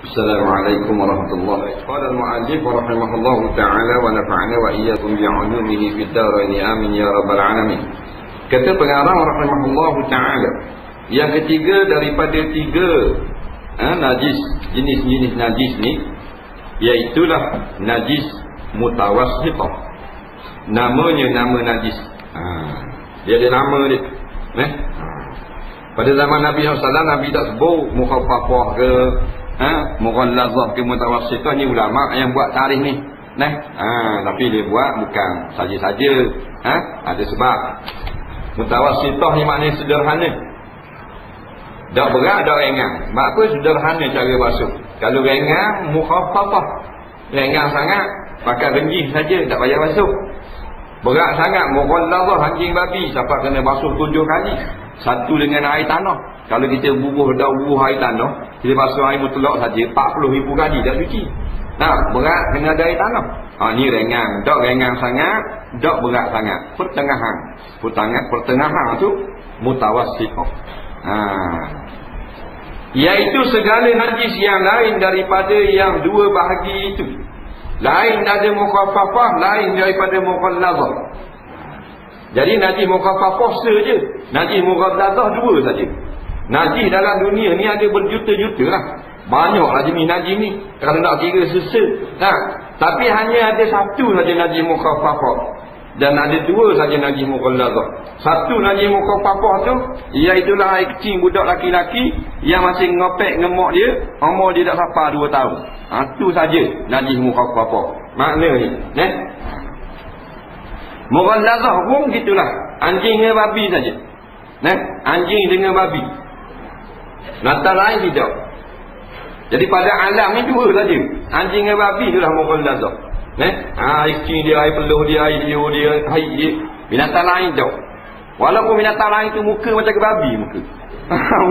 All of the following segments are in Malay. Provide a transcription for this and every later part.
Assalamualaikum warahmatullahi wabarakatuh. Qala al-mu'allif rahimahullahu ta'ala wa nafa'ana wa iyyakum bi'ulumihi fid dharain amin ya rabbal alamin. Kata pengarang rahimahullahu ta'ala, yang ketiga daripada tiga najis, jenis-jenis najis ni, iaitulah najis mutawassithah. Namanya nama najis. Dia ada nama dia. Pada zaman Nabi SAW, Nabi tak sebut mukhaffafah ke mughallazah ke mutawassithah. Ni ulama yang buat tarikh ni. Tapi dia buat bukan saja-saja. Ada sebab. Mutawassithah ni maknanya sederhana. Tak berat, tak ringan. Sebab apa? Sederhana cara basuh. Kalau ringan, mukhaffafah. Ringan sangat, pakai renjih saja, tak payah basuh. Berat sangat, mughallazah, anjing babi, siapa kena basuh 7 kali. Satu dengan air tanah. Kalau kita bubuh air tanah, kita basuh air mutlak saja 40,000 kali dah cuci. Berat kena ada air tanah. Ni ringan, tak ringan sangat, tak berat sangat. Pertengahan. Pertengahan tu mutawassithah. Iaitu segala najis yang lain daripada yang dua bahagi itu. Lain ada mukhaffafah, lain daripada mughallazah. Jadi najis mukhaffafah saja, najis mughallazah dua saja. Najis dalam dunia ni ada berjuta-juta lah. Banyaklah jenis najis ni, kalau nak kira sesa. Tapi hanya ada satu saja najis mukhaffafah, dan ada dua saja najis mughallazah. Satu najis mukhaffafah tu, iaitulah air kecil budak laki-laki yang masih ngopek ngemok dia, umur dia tak sampai 2 tahun. Tu saja najis mukhaffafah. Maknanya mughallazah pun gitulah, anjing dengan babi saja. Anjing dengan babi. Nata lain tidak. Jadi pada alam ni dua saja, anjing dengan babi itulah mughallazah. Air kecil dia, air peluh dia, air liur dia, air dia. Binatang lain tak. Walaupun binatang lain tu muka macam ke babi muka.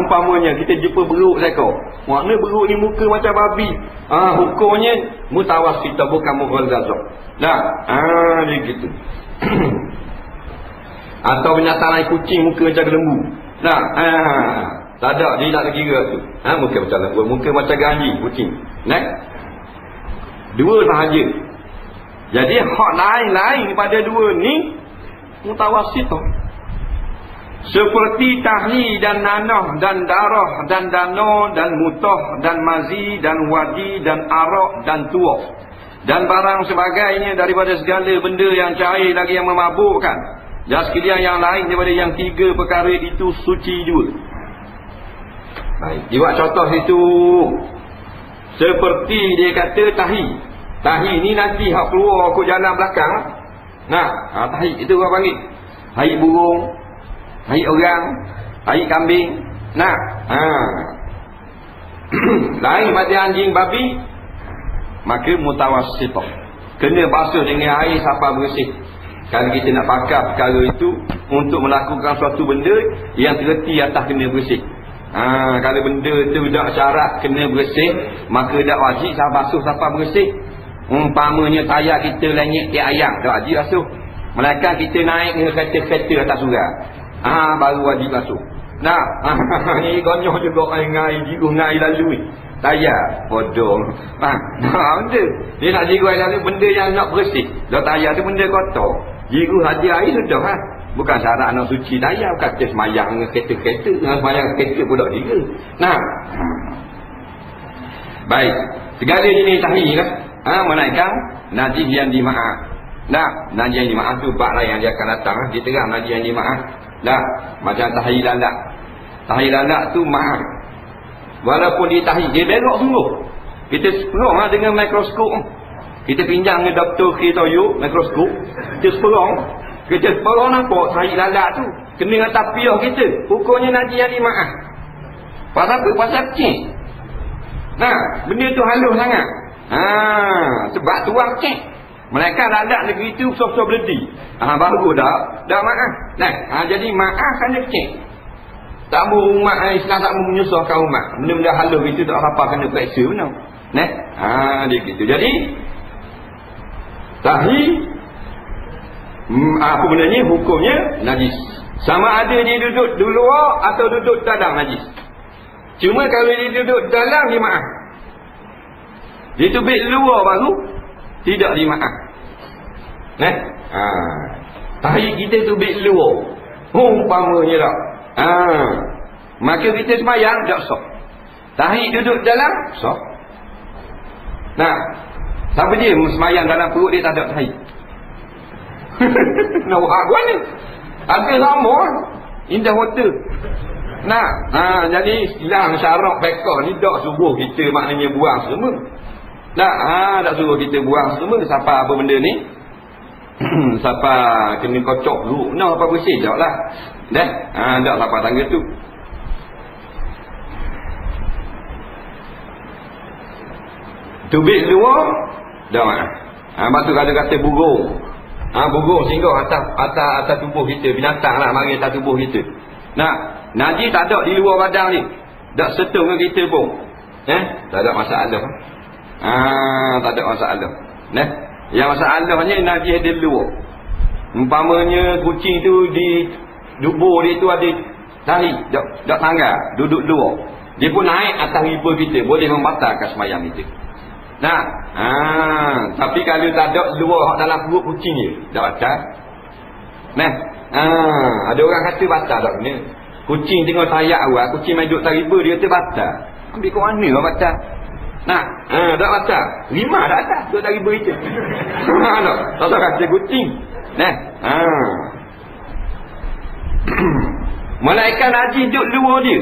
Umpamanya kita jumpa beruk seekor, makna beruk ni muka macam babi. Hukumnya mutawassithah, bukan mughallazah. Dia gitu. Atau binatang lain kucing muka macam lembu. Tak ada, dia tak kira tu. Muka macam lembu, muka macam anjing, kucing. Dua sahaja. Jadi hak lain-lain daripada dua ni mutawassithah. Seperti tahi dan nanah dan darah dan dana dan mutah dan mazi dan wadi dan arak dan tuah dan barang sebagainya daripada segala benda yang cair lagi yang memabukkan, dan sekalian yang lain daripada yang tiga perkara itu suci juga. Baik, dia buat contoh situ. Seperti dia kata tahi. Tahi ni nanti hak keluar ke jalan belakang. Tahi itu orang panggil tahi burung, tahi orang, tahi kambing. Lain pada anjing babi, maka mutawassithah. Kena basuh dengan air sampai bersih. Kalau kita nak pakai perkara itu untuk melakukan suatu benda yang terleti atas kena bersih. Kalau benda tu tak syarat kena bersih, maka tak wajib basuh sampai bersih. Umpamanya tayar kita lenyek ke ayam, tak wajib basuh. Melainkan kita naik ke kereta atas surau, baru wajib basuh. Ni gonyoh juga air jiruh air lalu ni. Tayar bodoh. Benda dia nak jiruh air lalu, benda yang nak bersih. Dah tayar tu benda kotor, jiruh hadiah air sudah. Bukan syarat nak suci tayar, kata semayang dengan kereta-kereta, dengan semayang kereta pun tak juga. Baik, segala jenis tahi lah, menaikkan najis yang dimaaf. Najis yang dimaaf tu bab lain yang dia akan datang. Dia terang najis yang dimaaf. Macam tahi lalat. Tahi lalat tu maaf. Walaupun dia tahi, dia belok sungguh. Kita seperong dengan mikroskop. Kita pinjam dengan Dr. K. Toyo mikroskop. Kita seperong nampak tahi lalat tu kena dengan tapiah kita. Hukumnya najis yang dimaaf. Pasal apa? Pasal cek. Benda tu halus sangat. Sebab tuang cek. Mereka lalat negeri tu besar-besar berhenti. Baru dah maaf. Jadi maaf kena cek. Tak mahu umat Islam, tak mahu menyusahkan umat. Benda-benda halus itu tak apa kena periksa benar. Dia gitu. Jadi tahi apa benda ni hukumnya najis. Sama ada dia duduk di luar atau duduk dalam najis. Cuma kalau dia duduk dalam dia maaf. Dia tubik luar baru tidak dimaaf. Tahi kita tubik luar. Umpamanya tak. Maka kita sembahyang tak sah. Tahi duduk dalam sah. Nah, siapa dia sembahyang dalam perut dia tak ada tahi? Nak buat apa ni? Ada lama indah hotel. Nah, jadi silang syarak bekah ni tak suruh kita maknanya buang semua. Tak suruh kita buang semua. Siapa apa benda ni? Siapa kena kocok dulu. Nah, apa bersih tak lah. Dah, tak siapa tangga tu. Tubik luar dah maaf. Lepas tu kalau kata burung. Burung singgah atas tubuh kita. Binatang lah mari atas tubuh kita. Najis tak ada di luar badan ni. Tak sentuh dengan kita pun. Tak ada masalah. Tak ada masalah. Yang masalahnya najis di luar. Umpamanya kucing tu di dubur dia tu ada tahi. Tak tangga. Duduk luar. Dia pun naik atas riba kita. Boleh membatalkan sembahyang kita. Tapi kalau tak ada luar dalam perut kucing dia, tak batal. Ada orang kata batal tak kena. Kucing tengok tayak awal, kucing main duduk tariba, dia kata batal. Ambil ke mana lah batal? Tak batal. 5 dah atas duduk tariba itu. Tak tahu kata kucing. Malaikat najis duduk luar dia.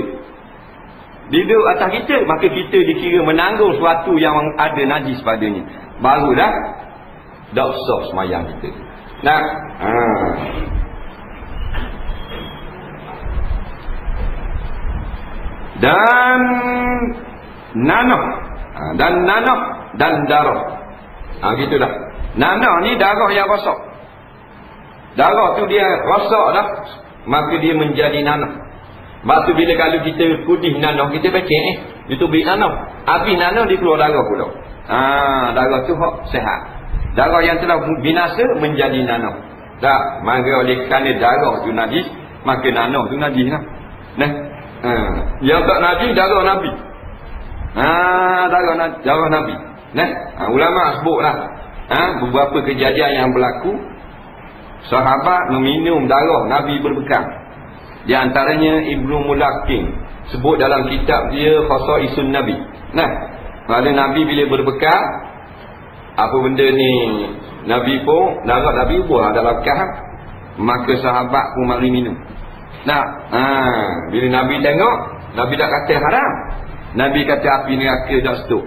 Dia duduk atas kita, maka kita dikira menanggung sesuatu yang ada najis padanya. Baru dah sah semayang kita. Dan nanah. Dan darah. Gitulah. Nanah ni darah yang rosak. Darah tu dia rosak dah, maka dia menjadi nanah. Sebab tu bila kalau kita pudih nanah, kita becek dia tubik nanah. Habis nanah dia keluar darah pula. Darah tu hak sehat. Darah yang telah binasa menjadi nanah. Tak, maka oleh kerana darah tu najis, maka nanah tu najis lah. Yang tak najis darah Nabi. Darah Nabi. Ulama sebutlah beberapa kejadian yang berlaku. Sahabat meminum darah Nabi berbekam. Di antaranya Ibnu Mulakin sebut dalam kitab dia Khasaisun Nabi. Pada Nabi bila berbekal, apa benda ni Nabi pun darah Nabi buah dalam bekal, maka sahabat pun mari minum. Bila Nabi tengok, Nabi tak kata haram. Nabi kata api neraka tak setuk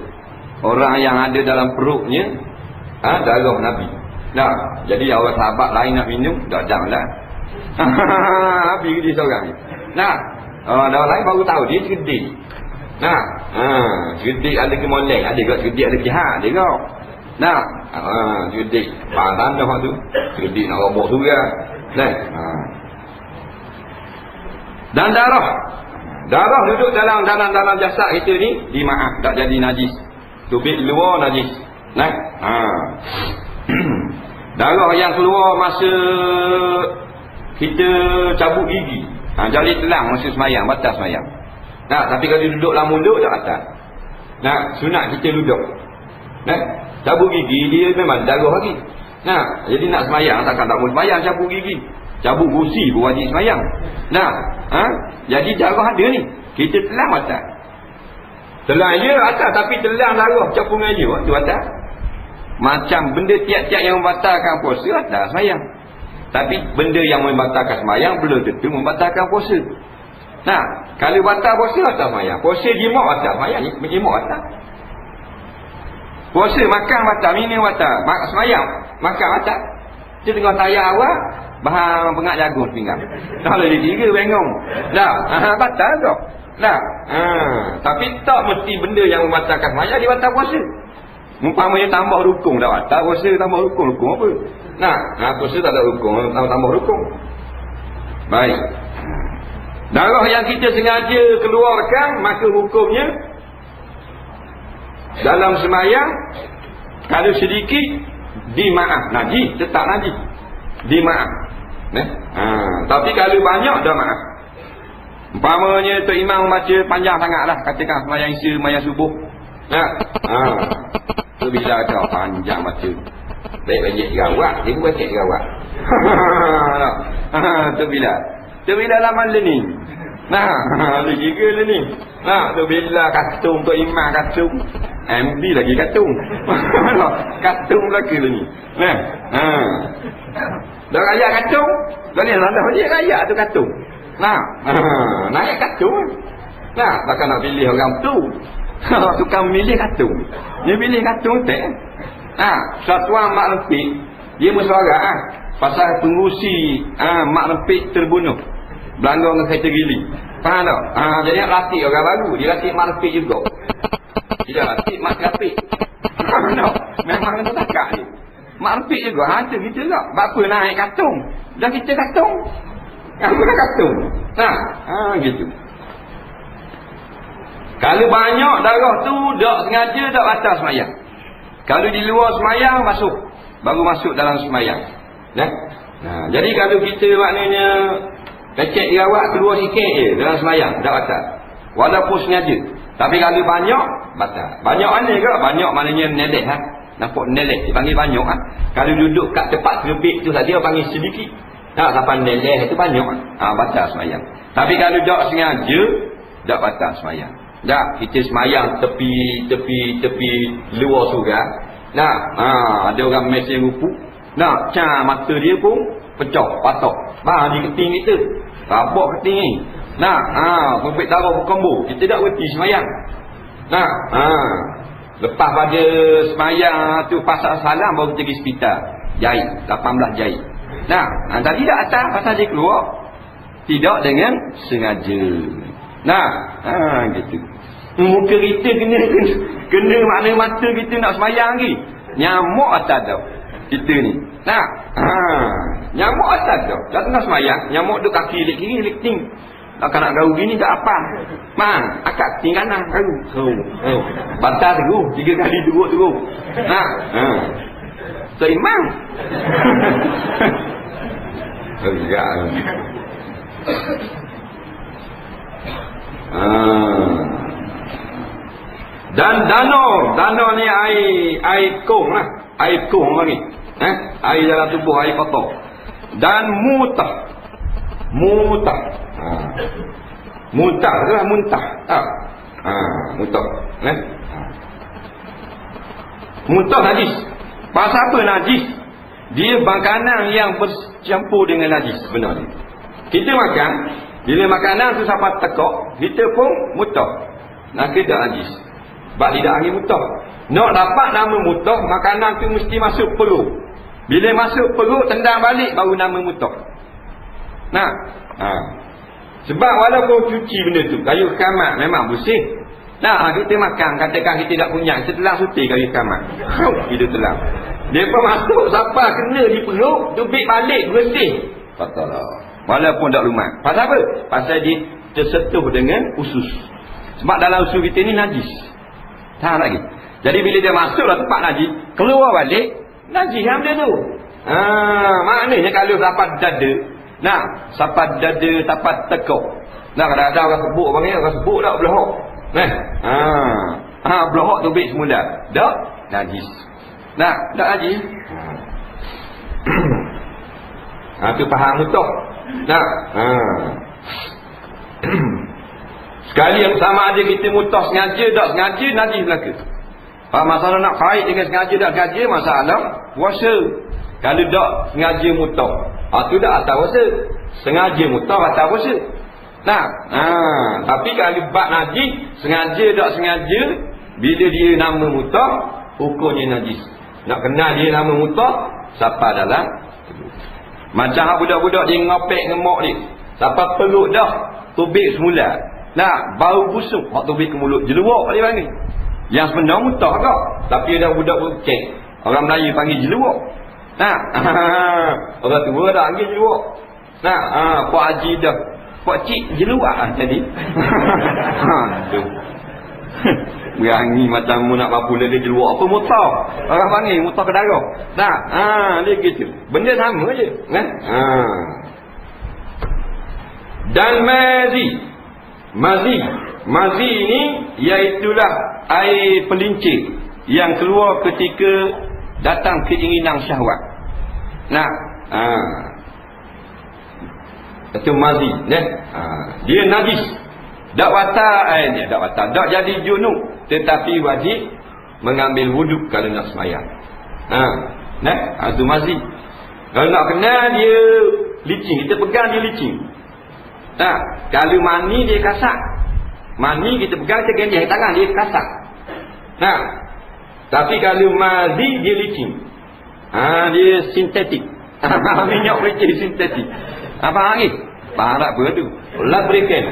orang yang ada dalam perutnya darah Nabi. Jadi orang sahabat lain nak minum, tak janganlah. Habis dia seorang ni. Orang lain baru tahu dia cerdik. Cerdik ada ke molek, ada ke cerdik ada ke jahat dia kau. Cerdik faham dah tu. Cerdik nak robok juga. Dan darah duduk dalam jasad kita ni dimaaf, tak jadi najis. Tubik luar najis. Darah yang keluar masa kita cabut gigi, jari telang masa semayang, batal semayang. Tapi kalau duduk dalam mulut tak batal. Sunat kita duduk. Cabut gigi dia memang darah lagi. Jadi nak semayang takkan tak boleh semayang cabut gigi. Cabut gusi pun wajib semayang. Jadi darah ada ni, kita telang batal. Telang je batal, tapi telang darah campungan je tu batal. Macam benda tiap-tiap yang membatalkan puasa batal semayang. Tapi benda yang membatalkan semayang belum tentu membatalkan puasa. Kalau batal puasa batal semayang. Puasa jimat batal semayang, jimat batal. Puasa makan batal, minum batal, semayang makan batal. Dia tengah tayar awak bahan pengak jagung pinggang. Kalau dia tiga bengong. Batal tak? Tapi tak mesti benda yang membatalkan semayang dia batal puasa. Umpamanya tambah rukun dah batal puasa, tambah rukun apa? Puasa tak ada rukun, tambah rukun. Baik. Darah yang kita sengaja keluarkan, maka hukumnya dalam semayang kalau sedikit dimaaf. Najis tetap najis, dimaaf. Tapi kalau banyak dah maaf. Umpamanya Tok Imam baca panjang sangatlah, katakan semayang isya, semayang subuh. Tu bila kau panjang mata. Baik-baik rawat, dia pun baik rawat. Tu bila. Tu bila laman ni. Nah, lagi ke ni. Tu bila katung tu imam katung. MD lagi katung. Katung lagi ni. Dah raya katung. Dah ni dah dia raya tu katung. Naik katung. Takkan nak pilih orang tu. Tukang milih katung. Dia pilih katung tak. Satuan mak lempik dia bersuara pasal pengurusi mak lempik terbunuh Belanda dengan kereta gili. Faham tak? Jadi latih orang baru, dia latih mak lempik juga. Tidak latih mak lempik. Memang kena takak dia. Mak lempik juga ada kita tak. Apa naik katung. Dah kita katung. Kamu dah katung. Gitu. Kalau banyak darah tu tak sengaja tak batal semayang. Kalau di luar semayang masuk, baru masuk dalam semayang. Jadi kalau kita maknanya lecet dirawat keluar sikit je dalam semayang, tak batal. Walaupun sengaja. Tapi kalau banyak, batal. Banyak mana ke? Banyak maknanya nelek. Nampak nelek, dipanggil banyak. Kalau duduk kat tempat terbit tu saja panggil sedikit. Sampai nelek itu banyak. Batal semayang. Tapi kalau tak sengaja, tak batal semayang. Tak, kita semayang tepi luar surga. Ada orang mesin rupu. Mata dia pun pecah, patok. Di keting kita. Rabak keting ni. Pempit darah berkembur. Kita tak berhenti semayang. Lepas pada semayang tu pasal salam baru kita pergi hospital. Jahit, 18 jahit. Tadi tak atas pasal dia keluar. Tidak dengan sengaja. Gitu. Muka kita kena makna mata kita nak semayang lagi. Nyamuk atas tau kita ni. Nyamuk atas tau. Dah tengah semayang, nyamuk duduk kaki lik kiri lik ting. Kalau nak gaul gini tak apa. Akak ting kanan gaul. Batal terus 3 kali duduk terus. Seimbang. Enggak. Dan danau ni air kong lah. Air kong lagi. Air dalam tubuh, air kotor. Dan mutah. Muntah tu lah, muntah. Muntah. Muntah najis. Pasal apa najis? Dia makanan yang bercampur dengan najis sebenarnya. Kita makan, bila makanan tu sampai tekak, kita pun mutah. Nak tidak najis. Sebab tidak angin mutah. Nak dapat nama mutah, makanan tu mesti masuk perut. Bila masuk perut, tendang balik baru nama mutah. Sebab walaupun cuci benda tu, kayu kamat memang bersih. Kita makan, katakan kita tak punya, kita telah suti kayu kamat. Kita telah. Dia pun masuk, sampai kena di perut, tubik balik, bersih. Patahlah. Walaupun tak lumat. Pasal apa? Pasal dia tersentuh dengan usus. Sebab dalam usus kita ni najis. Tak lagi. Jadi bila dia masuk dalam tempat najis, keluar balik, najis yang dia tu. Maknanya kalau dapat dada, sampai dada, dapat tekuk. Kadang-kadang orang sebut panggil, orang sebut tak belahok. Belahok tu baik semula. Tak najis. Tak najis. Tu faham betul. Sekali yang sama ada kita mutah sengaja tak sengaja, najis belaka. Masalah nak kait dengan sengaja tak sengaja, masalah puasa. Kalau tak sengaja mutah, tu dah atas puasa. Sengaja mutah atas puasa. Tapi kalau bab najis, sengaja tak sengaja, bila dia nama mutah, hukumnya najis. Nak kenal dia nama mutah, siapa dalam macam budak-budak dia ngopek ngemok dia. Sampai perut dah tubik semula. Bau busuk hak tubik ke mulut. Jeluak dia panggil. Yang sebenar mutah kau. Tapi ada budak berkek. Orang Melayu panggil jeluak. Orang tua dah panggil jeluak. Pak Haji dah. Pak Cik jeluak tadi. Tu. Berani macam mu nak mampu dia jeluak apa mutah. Orang panggil mutah ke darah. Dia gitu. Benda sama je. Dan mazi ni iaitulah air pelincir. yang keluar ketika datang keinginan syahwat. Nah, itu mazi, dia najis. Tak watak, tak jadi junub, tetapi wajib mengambil wuduk kalau nak sembahyang. Itu mazi. Kalau nak kena dia licin, kita pegang dia licin. Kalau mani dia kasar. Mani kita pegang, kita genjah tangan dia kasar. Tapi kalau mazi dia licin. Dia sintetik. Minyak licin sintetik. Apa lagi? Barak apa tu? Lubricant.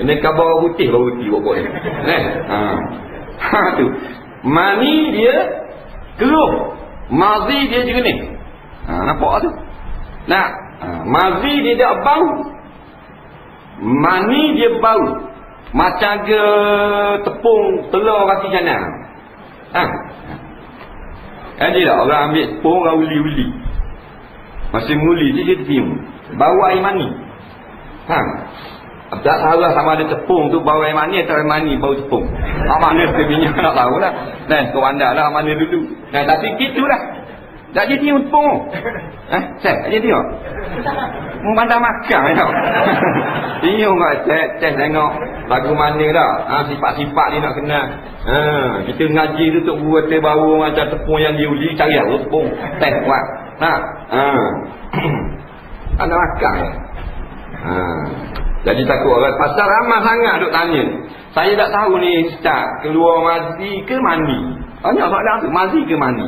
Ini kabar putih pokoknya. Tu. Mani dia keluar. Mazi dia jernih. Nampak tu? Mazi dia tak bau. Mani dia bau. Macam ke tepung telur kaki kanan. Jadi tak orang ambil tepung, orang uli-uli. Masih muli dia tercium. Bau air mani. Tak salah sama ada tepung tu bau air mani atau air mani bau tepung. Mana sebenarnya tak tahulah. Kau anda lah mana dulu. Tapi gitulah. Tak jadi tiup tepung. Tak jadi tiup. Memandang makan tau. Tiup kat test tengok lagu mana dah. Sifat-sifat dia nak kenal. Kita ngaji tu tok buat bau macam tepung yang diuji cari lah tepung. Test buat. Anda makan. Jadi takut orang pasal ramai sangat duk tanya. Saya tak tahu ni Ustaz, keluar mazi ke mani? Banyak soalan tu, mazi ke mani?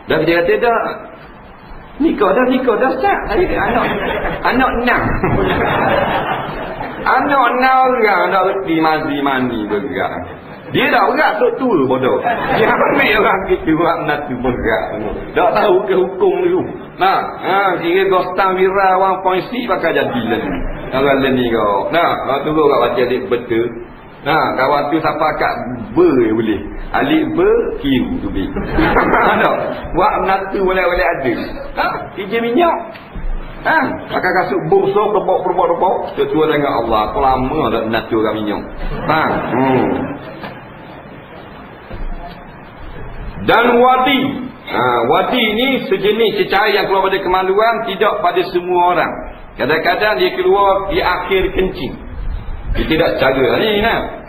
Dan dia kata dah nikah dah Ustaz. Saya anak 6. Anak 6 orang dah reti mazi mani bergerak. Dia dah berat tok tua bodoh. Dia ambil orang gitu buat natu bergerak. Tak tahu ke hukum tu. Kira Gostam Wira 1.6 pakai jadi lagi. Orang lain ni kau. Tunggu kat baca adik betul. Kawan tu siapa kat boleh. Alik kiru tu bi. Buat natu boleh ada. Kerja minyak. Pakai kasut bosok perbok. Tua dengan Allah. Aku lama dah natu kat minyak. Dan wadi. Wadi ni sejenis cecair yang keluar pada kemaluan, tidak pada semua orang. Kadang-kadang dia keluar di akhir kencing. Dia tidak cara ni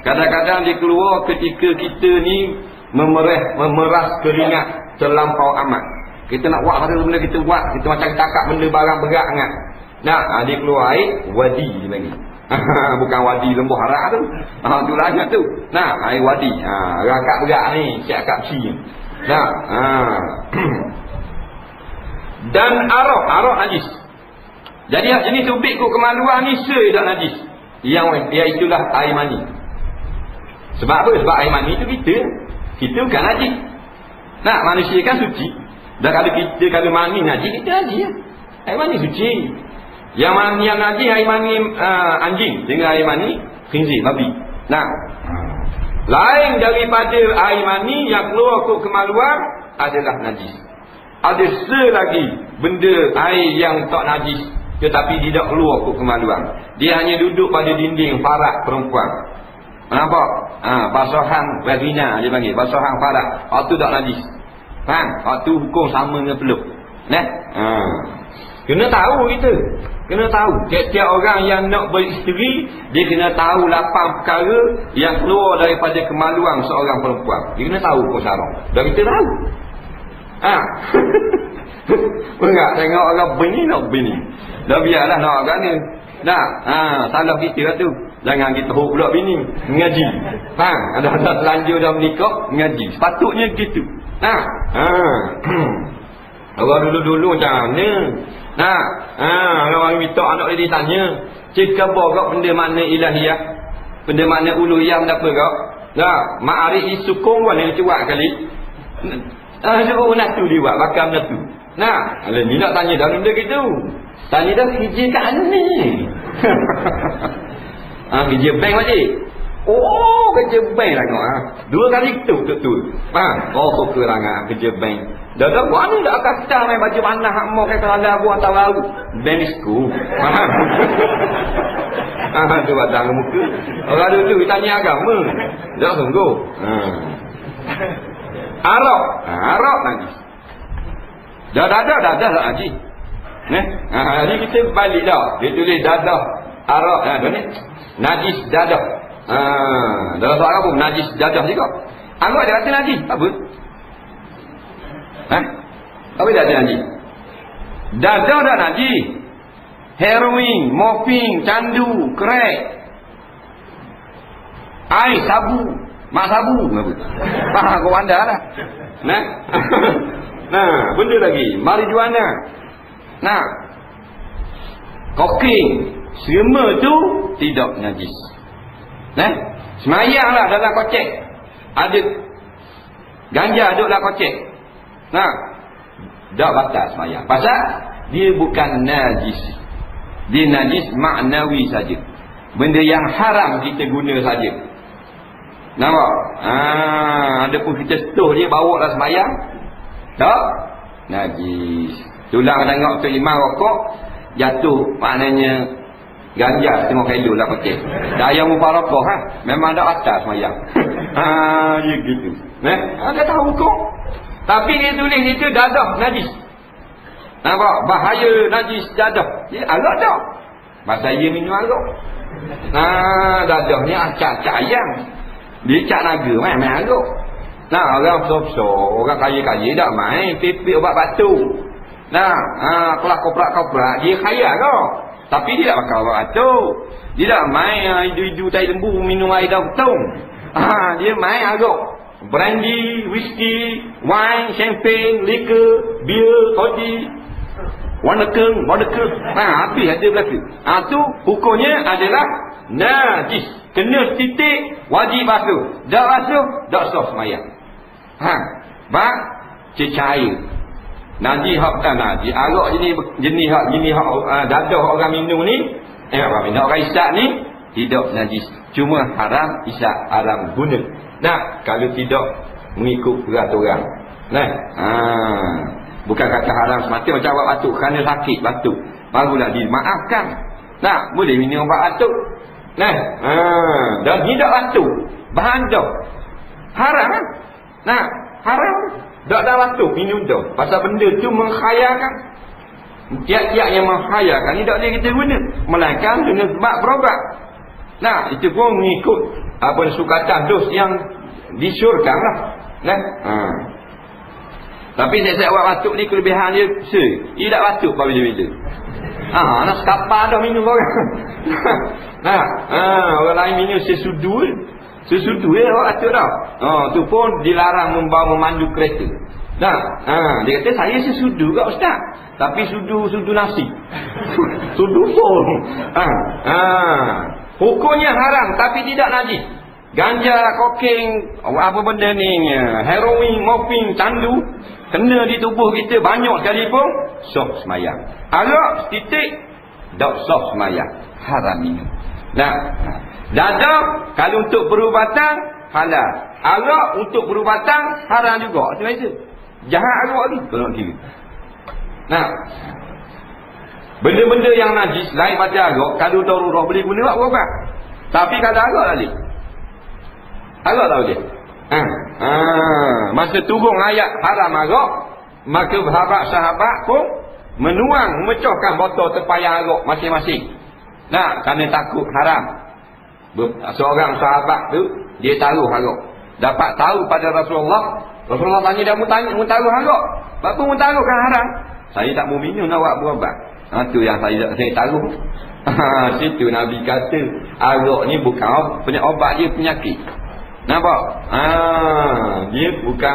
Kadang-kadang dia keluar ketika kita ni memeras keringat terlampau amat. Kita nak buat satu benda kita buat, kita macam takak benda barang berat sangat. Dia keluar air wadi dia panggil. Bukan wadi lembuh harak tu. Tu lain tu. Air wadi. Rakak berat ni, siap kat besi. Dan arak najis. Jadi jenis tubik kot kemaluan ni tak najis. Yang itulah air mani. Sebab apa? Sebab air mani tu kita bukan najis. Manusia kan suci. Dan kalau mani najis, kita najis. Air mani suci. Yang najis air mani anjing dengan air mani khinzir, babi. Lain daripada air mani yang keluar kot kemaluan adalah najis. Ada selagi benda air yang tak najis tetapi tidak keluar kot kemaluan. Dia hanya duduk pada dinding faraj perempuan. Nampak? Basahan vagina dia panggil. Basahan faraj. Waktu tak najis. Waktu hukum sama dengan peluk. Kena tahu kita. Kena tahu. Tiap-tiap orang yang nak beristeri, dia kena tahu 8 perkara yang keluar daripada kemaluan seorang perempuan. Dia kena tahu hukum syarah. Dan kita tahu. Enggak tengok orang bini. Dah biarlah nak orang ni. Salah kita lah tu. Jangan kita hok pula bini. Mengaji. Ada terlanjur dah menikah, mengaji. Sepatutnya gitu. Orang dulu-dulu macam mana? Orang minta anak dia ditanya, cik apa kau benda mana ilahiyah? Benda mana uluhiyah benda apa kau? Ma'arif isukung pun yang cuak kali. Suruh natu dia buat, bakal natu. Ni nak tanya dah benda gitu. Tanya dah kerja kat ni. Kerja bank makcik. Kerja bank lah kau. 2 kali tu betul. Kau kerangan kerja bank. Dah buat ni dah kata main baju mana hak mau kata anda buat tahu lalu. Bank school. Tu batang muka. Orang dulu tanya agama. Dah sungguh. Arak. Arak najis. Dadah tak najis. Jadi kita balik dah. Dia tulis dadah arak. Ni najis dadah. Dalam soalan pun najis dadah juga. Arak dia kata najis. Apa? Apa dia kata najis? Dadah dah najis. Heroin, morfin, candu, crack, air sabu, mak sabu. Faham kau anda lah. Nah, benda lagi, marijuana. Nah, kokain, semua tu tidak najis. Semayanglah dalam kocek. Ada ganja duduk dalam kocek. Tak batal semayang. Pasal dia bukan najis. Dia najis maknawi saja. Benda yang haram kita guna saja. Nampak? Ada pun kita setuh dia bawa lah semayang. Tak? Najis. Tulang tengok Tok Imam rokok, jatuh maknanya ganja setengah kilo lah pecah. Daya mubarakah memang tak atas semayang. Dia gitu. Dia tahu kok. Tapi dia tulis itu dadah najis. Nampak? Bahaya najis dadah. Dia arak tak? Masa dia minum arak. Dadah ni acak-acak ayam. Dia cak naga main arak. Orang besar-besar, orang kaya-kaya tak main pipik obat batu. Kelas koprak-koprak dia kaya kau. Tapi dia tak pakai obat batu. Dia tak main hidu-hidu tai lembu minum air daun betung. Dia main arak. Brandy, whisky, wine, champagne, liquor, beer, toddy, warna keng. Habis ada belaka. Tu hukumnya adalah najis. Kena titik, wajib basuh. Tak basuh, tak sah semayang. Bak cecair. Najis hak tak najis. Arak jenis hak dadah orang minum ni, orang isyak ni tidak najis. Cuma haram isyak, haram guna. Kalau tidak mengikut peraturan. Bukan kata haram semata macam awak batuk kerana sakit batuk. Barulah dimaafkan. Boleh minum obat batuk. Dan tidak batuk. Bahan dah. Haram. Haram. Tak ada batuk minum dah. Pasal benda tu menghayalkan. Tiap-tiap yang menghayalkan ni tak boleh kita guna. Melainkan dengan sebab berobat. Itu pun mengikut sukatan dos yang disyurkan lah. Tapi saya buat batuk ni kelebihan dia dia tak batuk pada bila-bila. Nak sekapar dah minum orang. Orang lain minum sesudu orang batuk dah. Tu pun dilarang membawa memandu kereta. Dia kata saya sesudu kat ustaz. Tapi sudu nasi. Sudu pun. Hukumnya haram tapi tidak najis. Ganja, kokain, apa benda ni, heroin, morfin, candu, kena di tubuh kita banyak sekali pun sah semayang. Arak setitik tak sah semayang, haram minum. Dadah kalau untuk perubatan halal. Arak untuk perubatan haram juga. Macam mana? Jahat arak ni kalau nak kira. Benda-benda yang najis lain pada arak, kalau darurah boleh guna buat berubat. Tapi kalau arak tak boleh. Arak tak boleh. Masa turun ayat haram arak, maka sahabat pun memecahkan botol terpayang arak masing-masing. Kerana takut haram. Seorang sahabat tu dia taruh arak. Dapat tahu pada Rasulullah tanya dia mu taruh arak. Apa mu taruhkan haram? Saya tak mau minum nak buat berubat. Tu yang saya taruh. Situ Nabi kata arak ni bukan obat, dia penyakit. Nampak? Dia bukan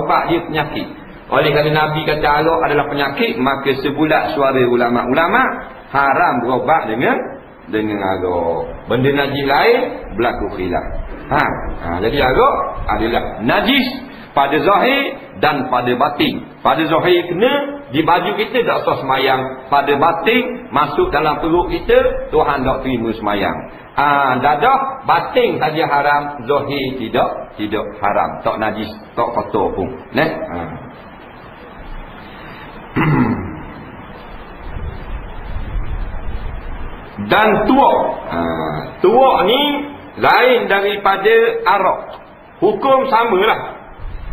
obat, dia penyakit. Oleh kerana Nabi kata arak adalah penyakit, maka sebulat suara ulama-ulama haram berobat dengan arak. Benda najis lain berlaku khilaf. Jadi arak adalah najis pada zahir dan pada batin. Pada zahir kena di baju kita tak sah semayang. Pada batin masuk dalam perut kita, Tuhan tak terima semayang. Dadah batin saja haram, zahir tidak haram, tak najis, tak kotor pun. Dan tuak ni lain daripada arak. hukum samalah.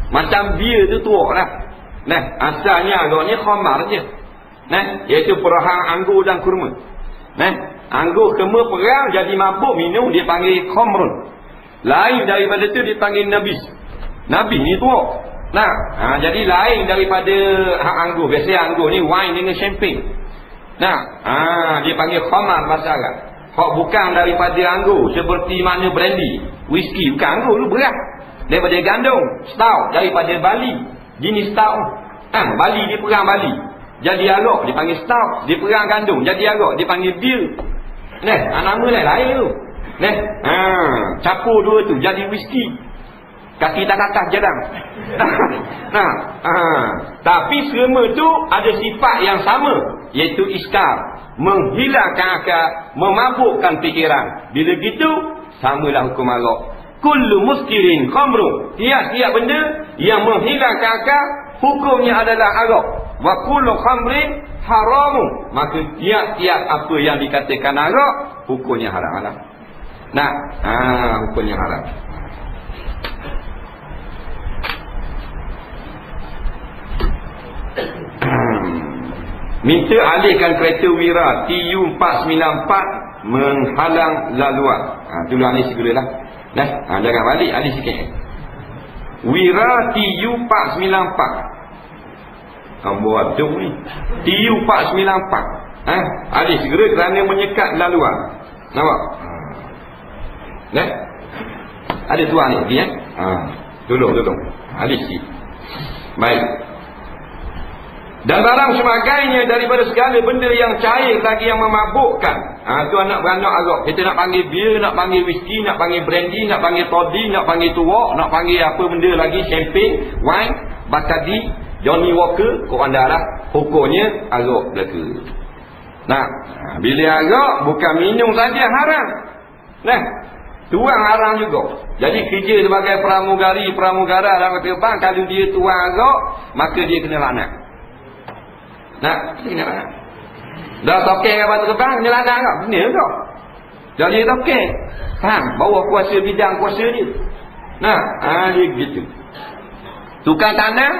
Macam bia tu tuak lah. Nah, asalnya agak ni khamar je. Nah, iaitu perahan anggur dan kurma. Nah, anggur kurma perang jadi mabuk minum dia panggil khamrun. Lain daripada tu dipanggil nabis. Nabi ni tuak. Nah, jadi lain daripada anggur. Biasanya anggur ni wine dengan champagne. Nah, dia panggil khamar bahasa Arab. Hak bukan daripada anggur seperti mana brandy, whisky, bukan anggur lu beras. Daripada gandum, stout daripada Bali. Jenis stout. Bali dia perang Bali. Jadi arak dipanggil stout, dia perang gandum jadi arak dipanggil beer. Nah, nama lain tu. Nah, campur dua tu jadi whisky. Kaki tak atas jalan. Tapi semua tu ada sifat yang sama, iaitu iskar, menghilangkan akal, memabukkan fikiran. Bila gitu, samalah hukum arak. Kullu muskirin khamru. Tiap-tiap benda yang menghilangkan akal, hukumnya adalah arak. Wa kullu khamrin haramun. Maka tiap-tiap apa yang dikatakan arak, hukumnya haram. Nah, hukumnya haram. Minta alihkan kereta Wira TU494 menghalang laluan. Tolong alih segeralah. Nah, jangan balik, alih sikit. Wira TU494. Buat tu ni. TU494. Alih segera kerana menyekat laluan. Nampak? Nah. Ada tuan ni lagi Tolong. Alih sikit. Baik. Dan barang sebagainya daripada segala benda yang cair lagi yang memabukkan. Tu anak beranak arak. Kita nak panggil beer, nak panggil whisky, nak panggil brandy, nak panggil toddy, nak panggil tuak, nak panggil apa benda lagi, champagne, wine, Bacardi, Johnny Walker, korang dah lah. Hukumnya arak belaka. Nah, bila arak bukan minum saja haram. Nah, tuang haram juga. Jadi kerja sebagai pramugara dalam terbang, kalau dia tuang arak, maka dia kena laknat. Nah, kena laknat. Dah tokek kapal terbang, kena laknat kau. Benar kau. Jadi tokek. Faham? Bawa kuasa bidang kuasa dia. Nah, dia gitu. Tukang tanam.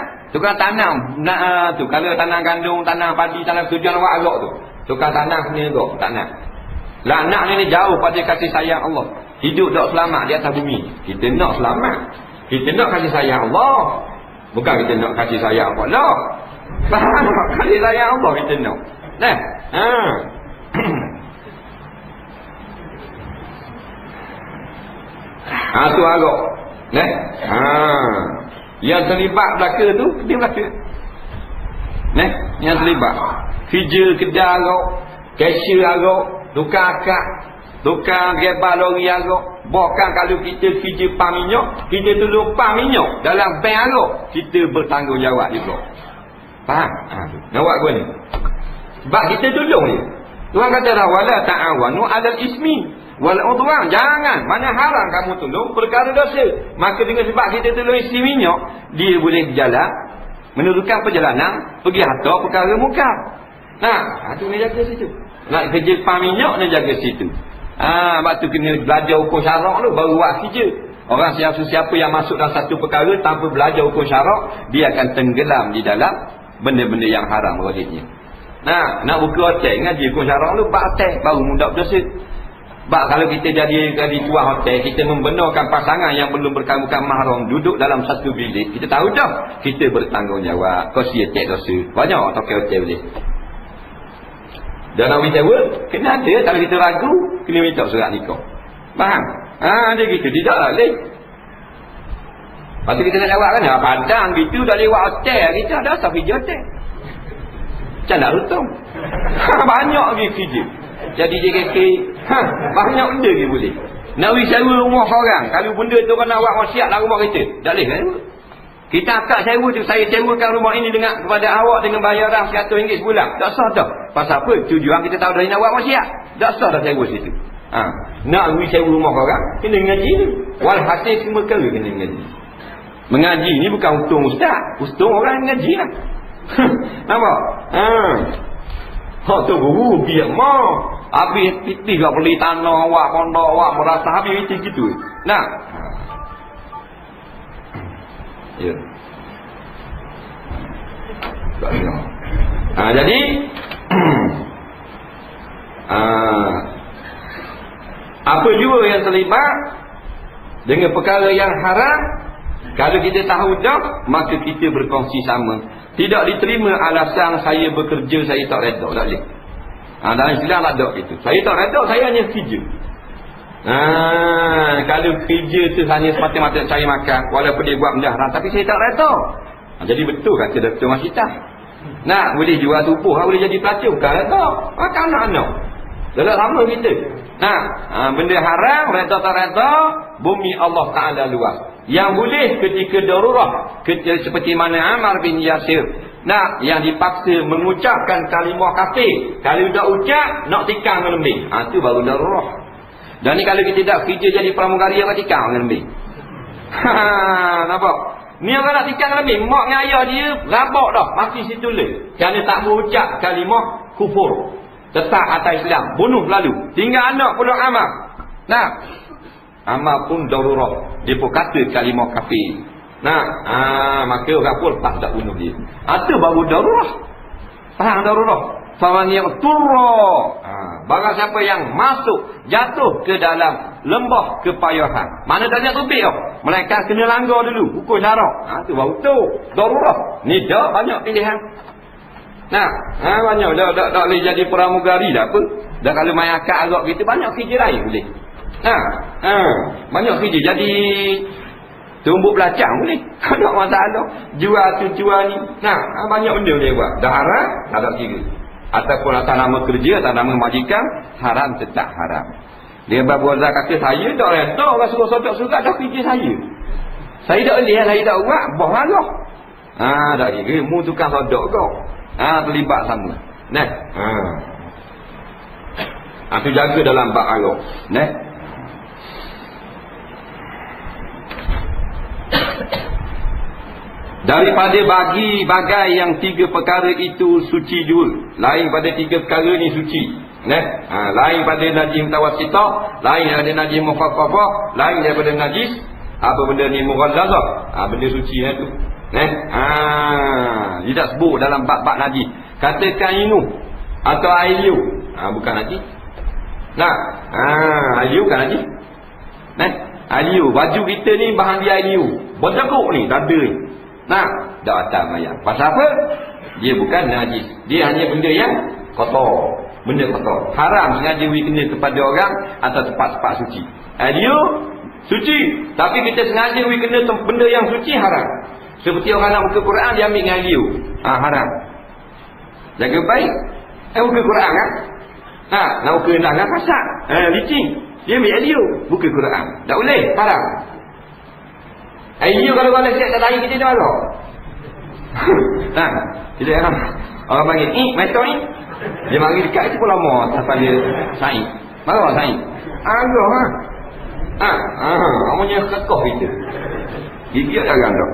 Nak tu kalau tanam gandum, tanam padi, tanam tujuan awak arak tu. Tukang tanam kena kau, tak nak. Laknat ni jauh pada kasih sayang Allah. Hidup tak selamat di atas bumi. Kita nak selamat. Kita nak kasih sayang Allah. Bukan kita nak kasih sayang Allah. Faham? Kasih sayang Allah kita nak. Nah. Tu arak. Nah. Yang terlibat belaka tu, dia belaka. Nah, yang terlibat. Kerja kedai arak, cashier arak, tukang akak, tukang gebar lori arak. Bahkan kalau kita kerja pam minyak, kita tolong pam minyak dalam bank arak, kita bertanggungjawab juga. Faham? Nampak gua ni? Sebab kita tolong ni. Tuhan kata dah, wala ta'awanu 'alal ismi wal 'udwan. Jangan, mana haram kamu tolong perkara dosa. Maka dengan sebab kita tolong isi minyak, dia boleh berjalan, meneruskan perjalanan, pergi harta perkara mungkar. Nah, tu kena jaga situ. Nak kerja pam minyak, nak jaga situ. Sebab tu kena belajar hukum syarak tu baru buat kerja. Orang siapa yang masuk dalam satu perkara tanpa belajar hukum syarak, dia akan tenggelam di dalam benda-benda yang haram rohitnya. Nah, nak buka hotel, ngaji hukum syarak tu, bak hotel baru mudah berdosa. Bak kalau kita jadi tuan hotel, kita membenarkan pasangan yang belum berkahwin mahram duduk dalam satu bilik, kita tahu dah kita bertanggungjawab. Kau sia cek dosa. Banyak tokai hotel boleh. Dan nak beritahu, kena ada. Kalau kita ragu, kena minta surat nikah. Faham? Dia gitu. Tidak lah, leh. Lepas tu kita nak jawab kan, padang gitu dah lewat hotel. Kita ada asal kerja hotel. Macam nak rutung. Banyak lagi kerja. Jadi dia kata, banyak benda dia boleh. Nak pergi sewa rumah orang. Kalau benda tu kan nak buat wasiat lah rumah kita. Tak boleh kan? Kita akak sewa tu, saya sewakan rumah ini dengan kepada awak dengan bayaran RM100 sebulan. Tak sah dah. Pasal apa? Tujuan kita tahu dah nak buat wasiat. Tak sah dah sewa situ. Nak pergi sewa rumah orang, kena mengaji ni. Walhasil semua perkara kena mengaji. Mengaji ni bukan untung ustaz. Untung orang mengaji lah. Nampak? Tu guru biar mau. Habis pitih kau beli tanah awak, pondok awak, merasa habis itu gitu. Nah. Ya. Jadi apa juga yang terlibat dengan perkara yang haram, kalau kita tahu dah, maka kita berkongsi sama. Tidak diterima alasan saya bekerja, saya tak redha, tak boleh. Dalam Islam tak ada itu. Saya tak redha, saya hanya kerja. Kalau kerja tu hanya semata-mata cari makan, walaupun dia buat benda haram, tapi saya tak redha. Jadi betul kata Dr. Masyidah. Boleh jual tubuh, boleh jadi pelacur, bukan redha. Makan anak-anak. Dalam sama kita. Benda haram, redha tak redha, bumi Allah Ta'ala luas. Yang boleh ketika darurah, seperti mana Ammar bin Yasir, yang dipaksa mengucapkan kalimah kafir. Kalau dah ucap, nak tikam dengan lembing. Itu baru darurah. Dan ni kalau kita tak kerja jadi pramugari, apa tikam dengan lembing? Nampak? Ni orang nak tikam dengan lembing, mak dengan ayah dia rabak dah, mati situ le. Kerana tak berucap kalimah kufur, tetap atas Islam, bunuh lalu. Tinggal anak pula Ammar. Ammar pun darurah, dia pun kata kalimah kafir. Maka orang pun lepas tak bunuh dia. Itu baru darurah. Faham darurah? Faman yang turra, barang siapa yang masuk, jatuh ke dalam lembah kepayahan. Mana tak nak tubik tau, melainkan kena langgar dulu, hukum syarak. Itu baru tu darurah. Ni dah banyak pilihan. Banyak tak boleh jadi pramugari dah apa. Dan kalau main akad Arab kita, banyak kerja lain boleh. Banyak kerja jadi tumbuk belacang boleh. Tak masalah. Jual tu jual ni. Banyak benda boleh buat. Dah haram, tak ada kira. Ataupun atas nama kerja, atas nama majikan, haram tetap haram. Dia berbuat kata, saya tak reda, orang suruh sodok surat dah kerja saya. Saya tak boleh, saya tak buat, boh Allah. Tak kira, mu tukang sodok kau. Terlibat sama. Itu jaga dalam bab Allah. Daripada bagi bagai yang tiga perkara itu suci juga. Lain pada tiga perkara ni suci. Lain pada najis mutawassithah, lain daripada najis mukhaffafah, lain daripada najis apa benda ni mughallazah. Benda suci tu. Dia tak sebut dalam bab-bab najis. Katakan inu atau air liu, bukan najis. Air liu bukan najis. Air liu, baju kita ni bahan dia air liu. Berteguk ni, dada ni. Tak atas mayat. Pasal apa? Dia bukan najis. Dia hanya benda yang kotor. Benda kotor. Haram sengaja kena kepada orang atau tempat-tempat suci. Dia suci, tapi kita sengaja kena benda yang suci, haram. Seperti orang nak buka Quran, dia ambil dengan liu. Haram. Jaga baik. Buka Quran kan? Nak buka dengan pasak. Licin. Dia ambil liu. Buka Quran. Tak boleh. Haram. Liu kalau siap tak tarik kita dah lah. Kita orang panggil metor ni. Dia mari dekat itu pun lama sampai dia saing. Marah saing. Agak amanya kekoh kita. Gigit jangan dah.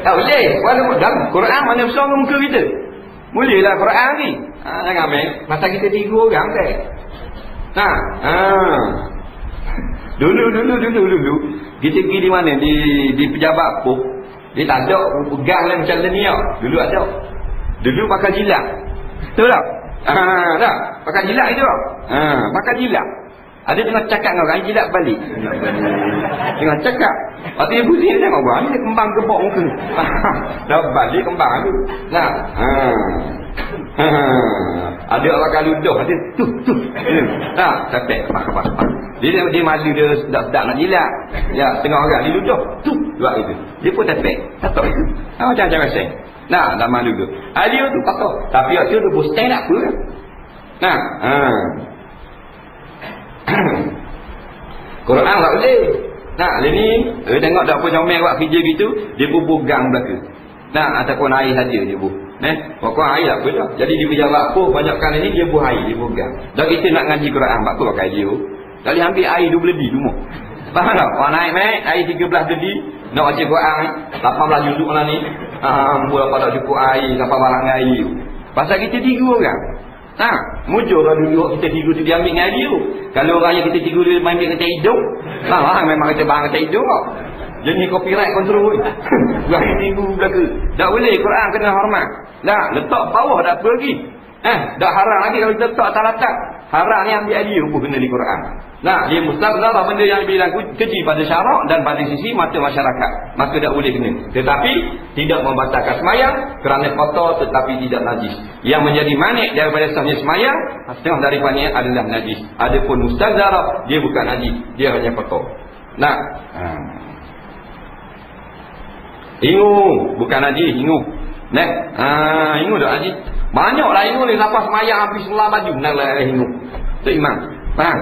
Tak boleh. Walaupun dalam Quran mana besar ke muka kita. Bolehlah Quran ni. Jangan main. Masa kita 3 orang tak. Dulu kita pergi di mana, di pejabat pun dia tak ada pegang lah macam ni tau. Dulu ada. Dulu pakai jilat. Betul tak? Tak. Pakai jilat itu tau. Pakai jilat. Ada tengah cakap dengan orang, jilat balik. Tengah cakap. Lepas tu dia pusing, dia tengok orang ni kembang kebok muka. Dah balik kembang tu. Ada orang kalau ludah, ada tu. Tapek kepak. Dia malu, dia sedap-sedap nak jilat. Ya, tengok orang dia ludah. Buat itu. Dia pun tapek. Tatok itu. Macam-macam rasa. Dah malu tu. Dia tu tatok. Tapi dia tu pun stand up pun. Quran tak boleh. Dia ni tengok tak apa comel buat kerja gitu, dia pun pegang belaka. Ataupun air saja dia pun. Pokok air tak apa dah. Jadi dia berjalan apa banyak kali ni dia buah air, dia pegang. Dan kita nak ngaji Quran, apa tu pakai dia. Kali ambil air 2 beledi semua. Faham tak? Orang naik air 13 beledi, nak baca Quran 18 juzuk lah ni. Mula pada cukup air sampai barang air. Pasal kita 3 orang. Mujur lah dulu kita tidur tu dia ambil dengan dia. Kalau orang yang kita tidur dia main ambil kata hidung, memang kita barang kata hidung kok. Jenis copyright control. Bukan minggu belaka. Tak boleh Quran kena hormat. Lah, letak bawah dah apa lagi? Dah haram lagi kalau kita letak atas latak. Haram ni ambil alih rubuh kena di Quran. Nah, dia mustazarah benda yang dibilang keji pada syarak dan pada sisi mata masyarakat. Maka tak boleh kena. Tetapi tidak membatalkan semayang kerana kotor tetapi tidak najis. Yang menjadi manik daripada sahnya semayang setengah daripadanya adalah najis. Adapun mustazarah dia bukan najis, dia hanya kotor. Nah, ingu bukan najis, ingu. Nah, ingu dah najis. Banyaklah ingu ni lepas semayang habis selah baju nak lah ingu. Tak imam. Faham?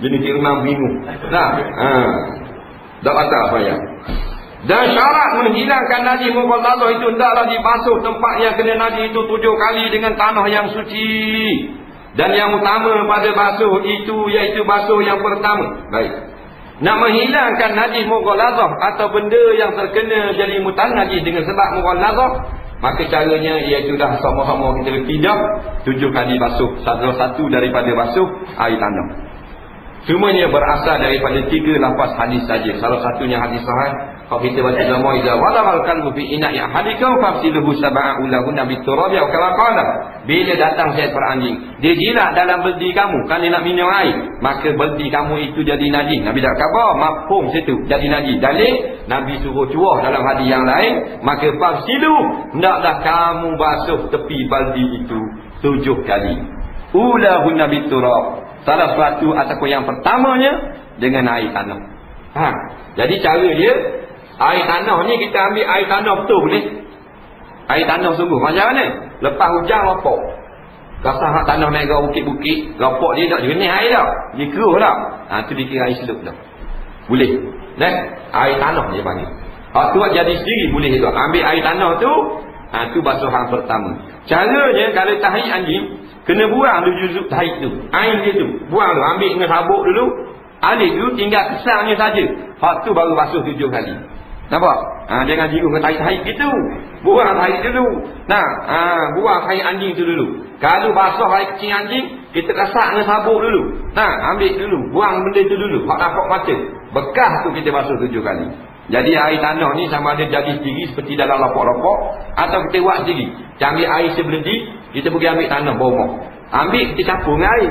Jadi imam bingung. Nah, tak batal semayang. Dan syarat menghilangkan najis mughallazah itu hendaklah dibasuh tempat yang kena najis itu 7 kali dengan tanah yang suci. Dan yang utama pada basuh itu iaitu basuh yang pertama. Baik. Nak menghilangkan najis mughallazah atau benda yang terkena jadi mutanajis dengan sebab mughallazah, maka caranya iaitu dah sama-sama kita reti dah 7 kali basuh. Salah satu daripada basuh air tanah. Semuanya berasal daripada 3 lafaz hadis saja. Salah satunya hadis sahih. Kalau kita baca nama idza walal kalbu fi ina'i ahadikum fafsiluhu sab'a ulahunna biturab ya kama qala. Bila datang seekor anjing, dia jilat dalam beldi kamu kan dia nak minum air, maka beldi kamu itu jadi najis. Nabi dak khabar mafhum situ jadi najis. Dalil Nabi suruh cuah dalam hadis yang lain, maka fafsilu hendaklah kamu basuh tepi baldi itu 7 kali. Ulahunna biturab. Salah satu ataupun yang pertamanya dengan air tanah. Jadi cara dia air tanah ni kita ambil air tanah betul boleh. Air tanah sungguh macam mana? Lepas hujan lopok. Kasar hak tanah naik ke bukit-bukit, lopok dia tak jernih air dah. Dia keruh dah. Tu dikira air selup dah. Boleh. Air tanah dia panggil. Hak tu jadi sendiri boleh juga. Ambil air tanah tu, tu basuhan pertama. Caranya kalau tahi anjing, kena buang dulu tahi tu. Air dia tu. Buang tu. Ambil dengan sabuk dulu. Alih dulu tinggal kesangnya saja. Hak tu baru basuh 7 kali. Nampak? Jangan jiru dengan tahi-tahi gitu. Buang tahi dulu. Buang tahi anjing tu dulu. Kalau basuh air kecil anjing, kita kasak dengan sabuk dulu. Ambil dulu. Buang benda tu dulu. Hak nampak mata. Bekas tu kita basuh 7 kali. Jadi air tanah ni sama ada jadi sendiri seperti dalam lopok-lopok, atau kita buat sendiri. Kita ambil air sebeledi, kita pergi ambil tanah bawah. Ambil kita campur dengan air.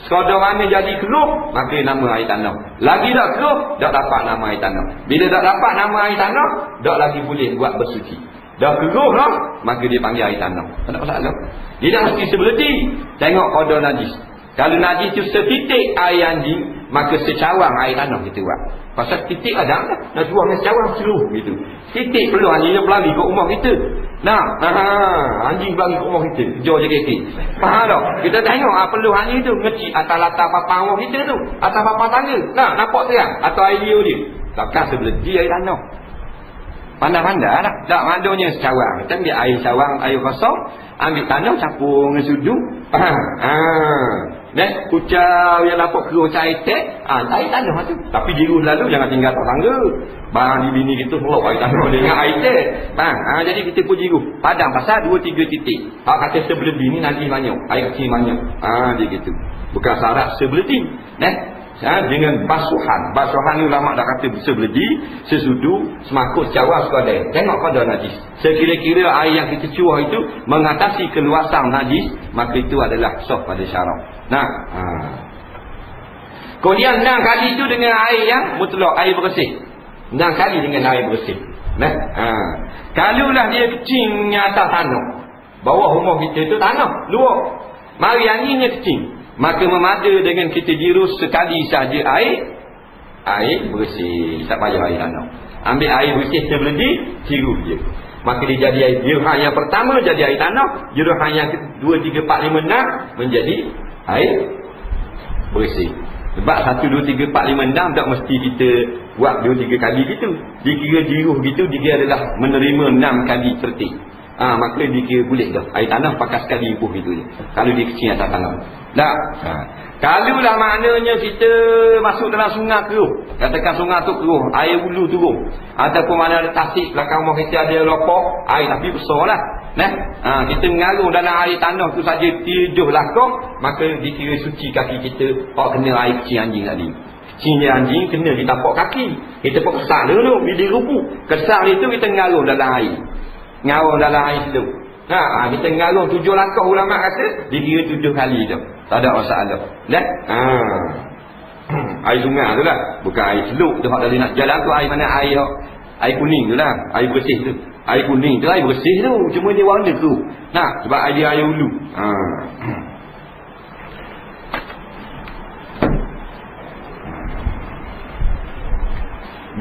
Sekadar mana jadi keruh, maka nama air tanah. Lagi tak keruh, tak dapat nama air tanah. Bila tak dapat nama air tanah, tak lagi boleh buat bersuci. Dah keruh lah, maka dia panggil air tanah. Tak ada masalah. Dia dah mesti sebeledi. Tengok kadar najis. Kalau najis tu setitik air anjing, maka secawang air tanah kita buat. Pasal titik ada tak? Nak jual dengan secawang seluruh gitu. Titik perlu anjingnya berlari ke rumah kita. Anjing berlari ke rumah kita. Kejar je kaki. Faham tak? Kita tengok perlu anjing tu ngecik atas latar papan rumah kita tu. Atas papan tangga. Nampak terang? Atau air liur dia. Takkan sebeledi air tanah. Pandai-pandai tak? Tak madunya secawang. Kita ambil air cawang, air kosong. Ambil tanah, campur dengan sudu. Kucau yang nampak keruh macam air tek. Air tanah tu. Tapi jiru lalu jangan tinggal tak tangga. Barang di bini kita melok air tanah dengan air tek. Jadi kita pun jiru. Padang pasal 2-3 titik. Hak kata sebeledi ni nanti banyak. Air kecil banyak. Dia gitu. Bukan syarat sebeledi. Dengan basuhan. Basuhan ni ulama dah kata sebeledi, sesudu, semakut, secawang, sekadar. Tengok kadar najis. Sekira-kira air yang kita cuah itu mengatasi keluasan najis, maka itu adalah sah pada syarak. Kemudian 6 kali itu dengan air yang mutlak, air bersih. 6 kali dengan air bersih. Kalulah dia kecing atas tanah, bawah rumah kita itu tanah luar, mari anginnya kecing, maka memada dengan kita jiru sekali saja air bersih. Tak payah air tanah. Ambil air bersih sebeledi, jiru je. Maka dia jadi air. Jiruhan yang pertama jadi air tanah. Jiruhan yang 2, 3, 4, 5, 6 menjadi air bersih. Sebab 1, 2, 3, 4, 5, 6 tak mesti kita buat 2, 3 kali gitu. Dikira jiruh gitu, dia adalah menerima 6 kali tertik. Maka dikira boleh dah. Air tanah pakai sekali ibuh itu je. Kalau dia kecil atas tanah. Tak. Kalau lah maknanya kita masuk dalam sungai keruh. Katakan sungai tu keruh, air hulu turun. Ataupun mana ada tasik belakang rumah kita ada lopok, air tapi besar lah. Kita mengalir dalam air tanah tu saja 7 lakong, maka dikira suci kaki kita. Kena air kecil anjing tadi. Cing anjing kena ditapak kaki. Kita pun kesal dulu. Bila rupu. Kesal itu kita ngarung dalam air. Ngarung dalam air tu. Kita ngarung 7 langkah ulama kata. Dikira 7 kali tu. Tak ada masalah. Dah? Air sungai tu lah. Bukan air seluk tu. Kalau nak jalan tu air mana air kuning tu lah. Air bersih tu. Air kuning tu air bersih tu. Cuma dia warna tu. Sebab air hulu.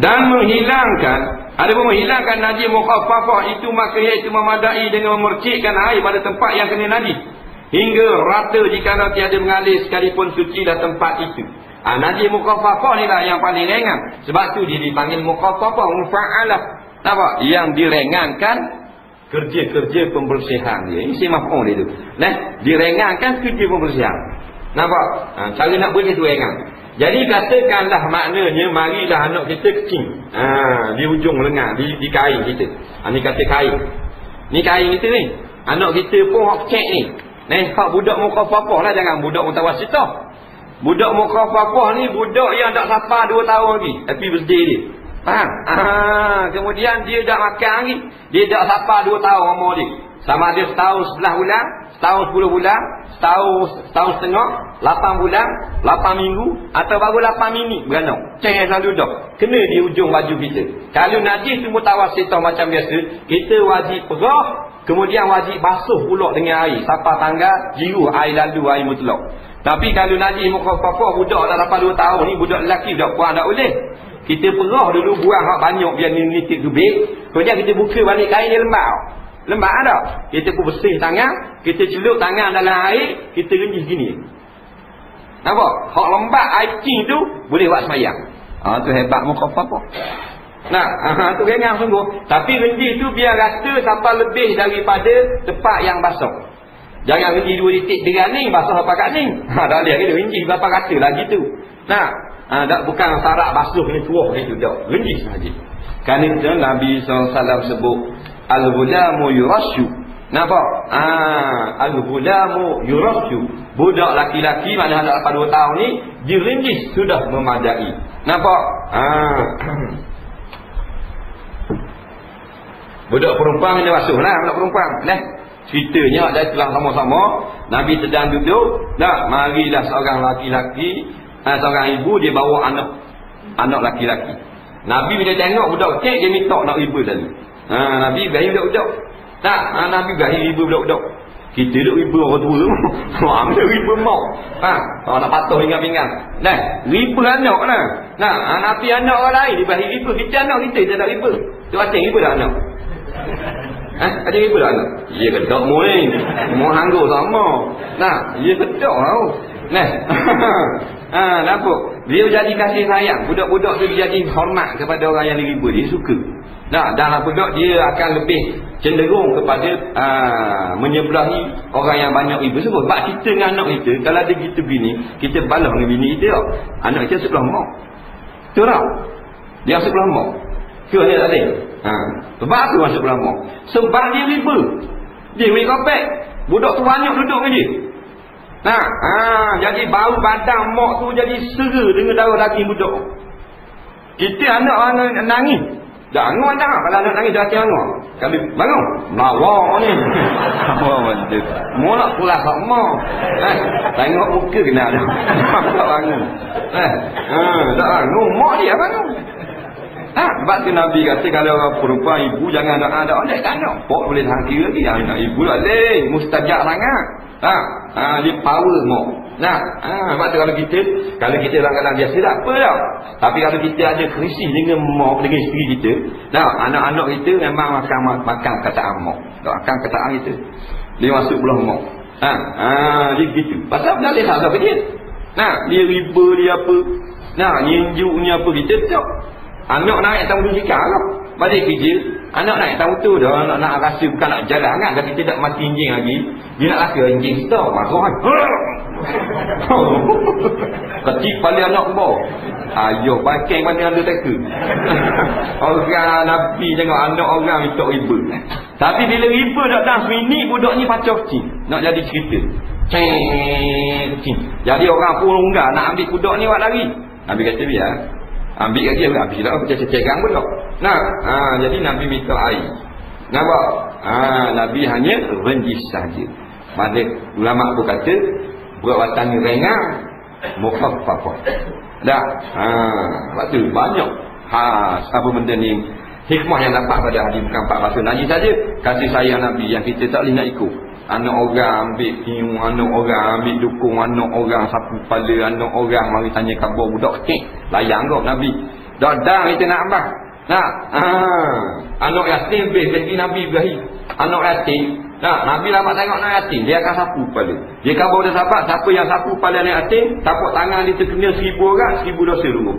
Dan menghilangkan, adapun menghilangkan najis mukhaffafah itu maka iaitu memadai dengan memercikkan air pada tempat yang kena najis hingga rata jika tiada mengalir sekalipun sucilah tempat itu. Najis mukhaffafah ni lah yang paling ringan. Sebab tu dia dipanggil mukhaffafah, mufa'alah. Nampak? Yang direngankan kerja-kerja pembersihan dia. Ini si maf'ul dia tu. Direngankan kerja pembersihan. Nampak? Cara nak buat itu ringan. Jadi katakanlah maknanya marilah anak kita kecil. Di ujung lengan, di kain kita. Ni kata kain. Ni kain kita ni. Anak kita pun hak cek ni. Hak budak mukhaffafah lah, jangan budak mutawassithah. Budak mukhaffafah ni budak yang tak sampai 2 tahun lagi. Tapi birthday dia. Faham? Kemudian dia dah makan lagi. Dia dah sampai 2 tahun umur dia. Sama ada setahun 11 bulan, setahun 10 bulan, setahun setengah, 8 bulan, 8 minggu, atau baru 8 minit beranak. Jangan selalu dah. Kena di ujung baju kita. Kalau najis tu mutawassithah macam biasa, kita wajib perah, kemudian wajib basuh pula dengan air. Sampai tanggal, jiru air lalu, air mutlak. Tapi kalau najis mukhaffafah, budak dah dapat 2 tahun ni, budak lelaki, budak puan tak boleh. Kita perah dulu, buang hak banyak biar nitik tubik. Kemudian kita buka balik kain dia lembab. Lembab tak? Kita pun bersih tangan, kita celup tangan dalam air, kita renjis gini. Nampak? Hak lembab air cing tu boleh buat sembahyang. Tu hebat mukhaffafah. Tu ringan sungguh. Tapi renjis tu biar rata sampai lebih daripada tempat yang basah. Jangan renjis 2 titik dengan ni, basah apa kat ni. Tak boleh kita renjis berapa rata lagi tu. Tak bukan syarat basuh ni tuah itu dah. Renjis saja. Kerana itu Nabi SAW sebut al-ghulamu yurasyu. Nampak? Al-ghulamu yurasyu. Budak laki-laki mana ada 2 tahun ni dirinjis sudah memadai. Nampak? Budak perempuan kena basuhlah, budak perempuan. Ceritanya ada tulang sama-sama, Nabi sedang duduk, marilah seorang laki-laki, seorang ibu dia bawa anak laki-laki. Nabi bila tengok budak kecil dia minta nak ibu tadi. Nabi bagi budak-budak. Nabi bagi ibu budak-budak. Kita duduk riba orang tua. Ambil riba mak. Nak patuh pinggan-pinggan. Riba anak lah. Nabi anak orang lain dia bagi riba. Kita anak kita tak riba. Tu asing riba tak anak? Ada riba tak anak? Ya kedak mu ni. Mu hanggur sama. Ya kedak tau. Nampak? Dia jadi kasih sayang. Budak-budak tu dia jadi hormat kepada orang yang riba. Dia suka. Dan budak dia akan lebih cenderung kepada menyebelahi orang yang banyak riba. Sebab kita dengan anak kita, kalau ada kita bini, kita balas dengan bini kita. Anak kita sebelah mak. Betul tak? Dia sebelah mak. Ke dia tak ada? Sebab apa masuk sebelah mak? Sebab dia riba. Dia beri kopek. Budak tu banyak duduk dengan dia. Jadi bau badan mak tu jadi sera dengan darah daging budak. Kita anak nangis. Jangan dah. Kalau anak nangis dah jangan. Kami bangun. Mawak ni. Mau nak pulang sama. Tengok muka kena dah. Tak bangun. Tak bangun. Mak dia bangun. Sebab tu Nabi kata kalau orang perempuan ibu jangan ada oleh tak nak. Pok boleh tahan kira lagi. Anak ibu tak boleh. Mustajab sangat. Dia power mak. Sebab tu kalau kita kadang-kadang biasa tak apa tau. Tapi kalau kita ada krisis dengan mak, dengan isteri kita, anak-anak kita memang makan kataan mak. Makan kataan kita. Dia masuk belah mak. Dia gitu. Pasal benda dia tak apa dia. Dia riba dia apa. Nyinjuknya apa kita tak. Anak naik tanggung jika lah. Balik kerja, anak naik tanggung tu dah. Anak nak rasa bukan nak jalan kan. Tapi kita tak mati anjing lagi. Dia nak rasa anjing kita. Marah kan. Kecil paling anak bawah. Ayuh pakai mana ada teka. Orang Nabi tengok anak orang minta riba. Tapi bila riba datang seminit, budak ni pacau kecil. Nak jadi cerita. Kecil. Jadi orang pun unggah nak ambil budak ni buat lari. Nabi kata biar. Ambil kat dia, habis lah macam cegang pula. Nah, jadi Nabi minta air. Nampak? Nabi hanya renjis saja. Pada ulama pun kata buat watan ringan mukhaffafah. Dah. Waktu banyak. Apa benda ni hikmah yang dapat pada hadis bukan 4 basuh najis saja. Kasih sayang Nabi yang kita tak boleh nak ikut. Anak orang ambil piung, anak orang ambil dukung, anak orang sapu kepala, anak orang mari tanya khabar budak kecil. Layang kau Nabi. Dah kita nak ambah. Nah, anak yatim bagi Nabi Ibrahim. Anak yatim. Nah, Nabi lama tengok anak yatim, dia akan sapu kepala. Dia khabar dia sahabat, siapa yang sapu kepala anak yatim, tapak tangan dia terkena 1000 orang, 1000 dosa dulu.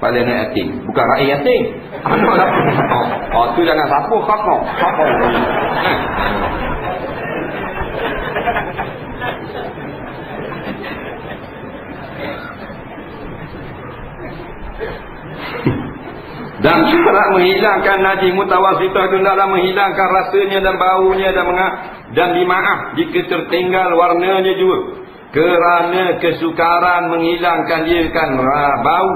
Kepala anak yatim, bukan rakyat yatim. Anak yatim. Tu jangan sapu kakak. Dan cara menghilangkan najis mutawassithah itu adalah menghilangkan rasanya dan baunya dan dimaaf jika tertinggal warnanya juga. Kerana kesukaran menghilangkan dia kan bau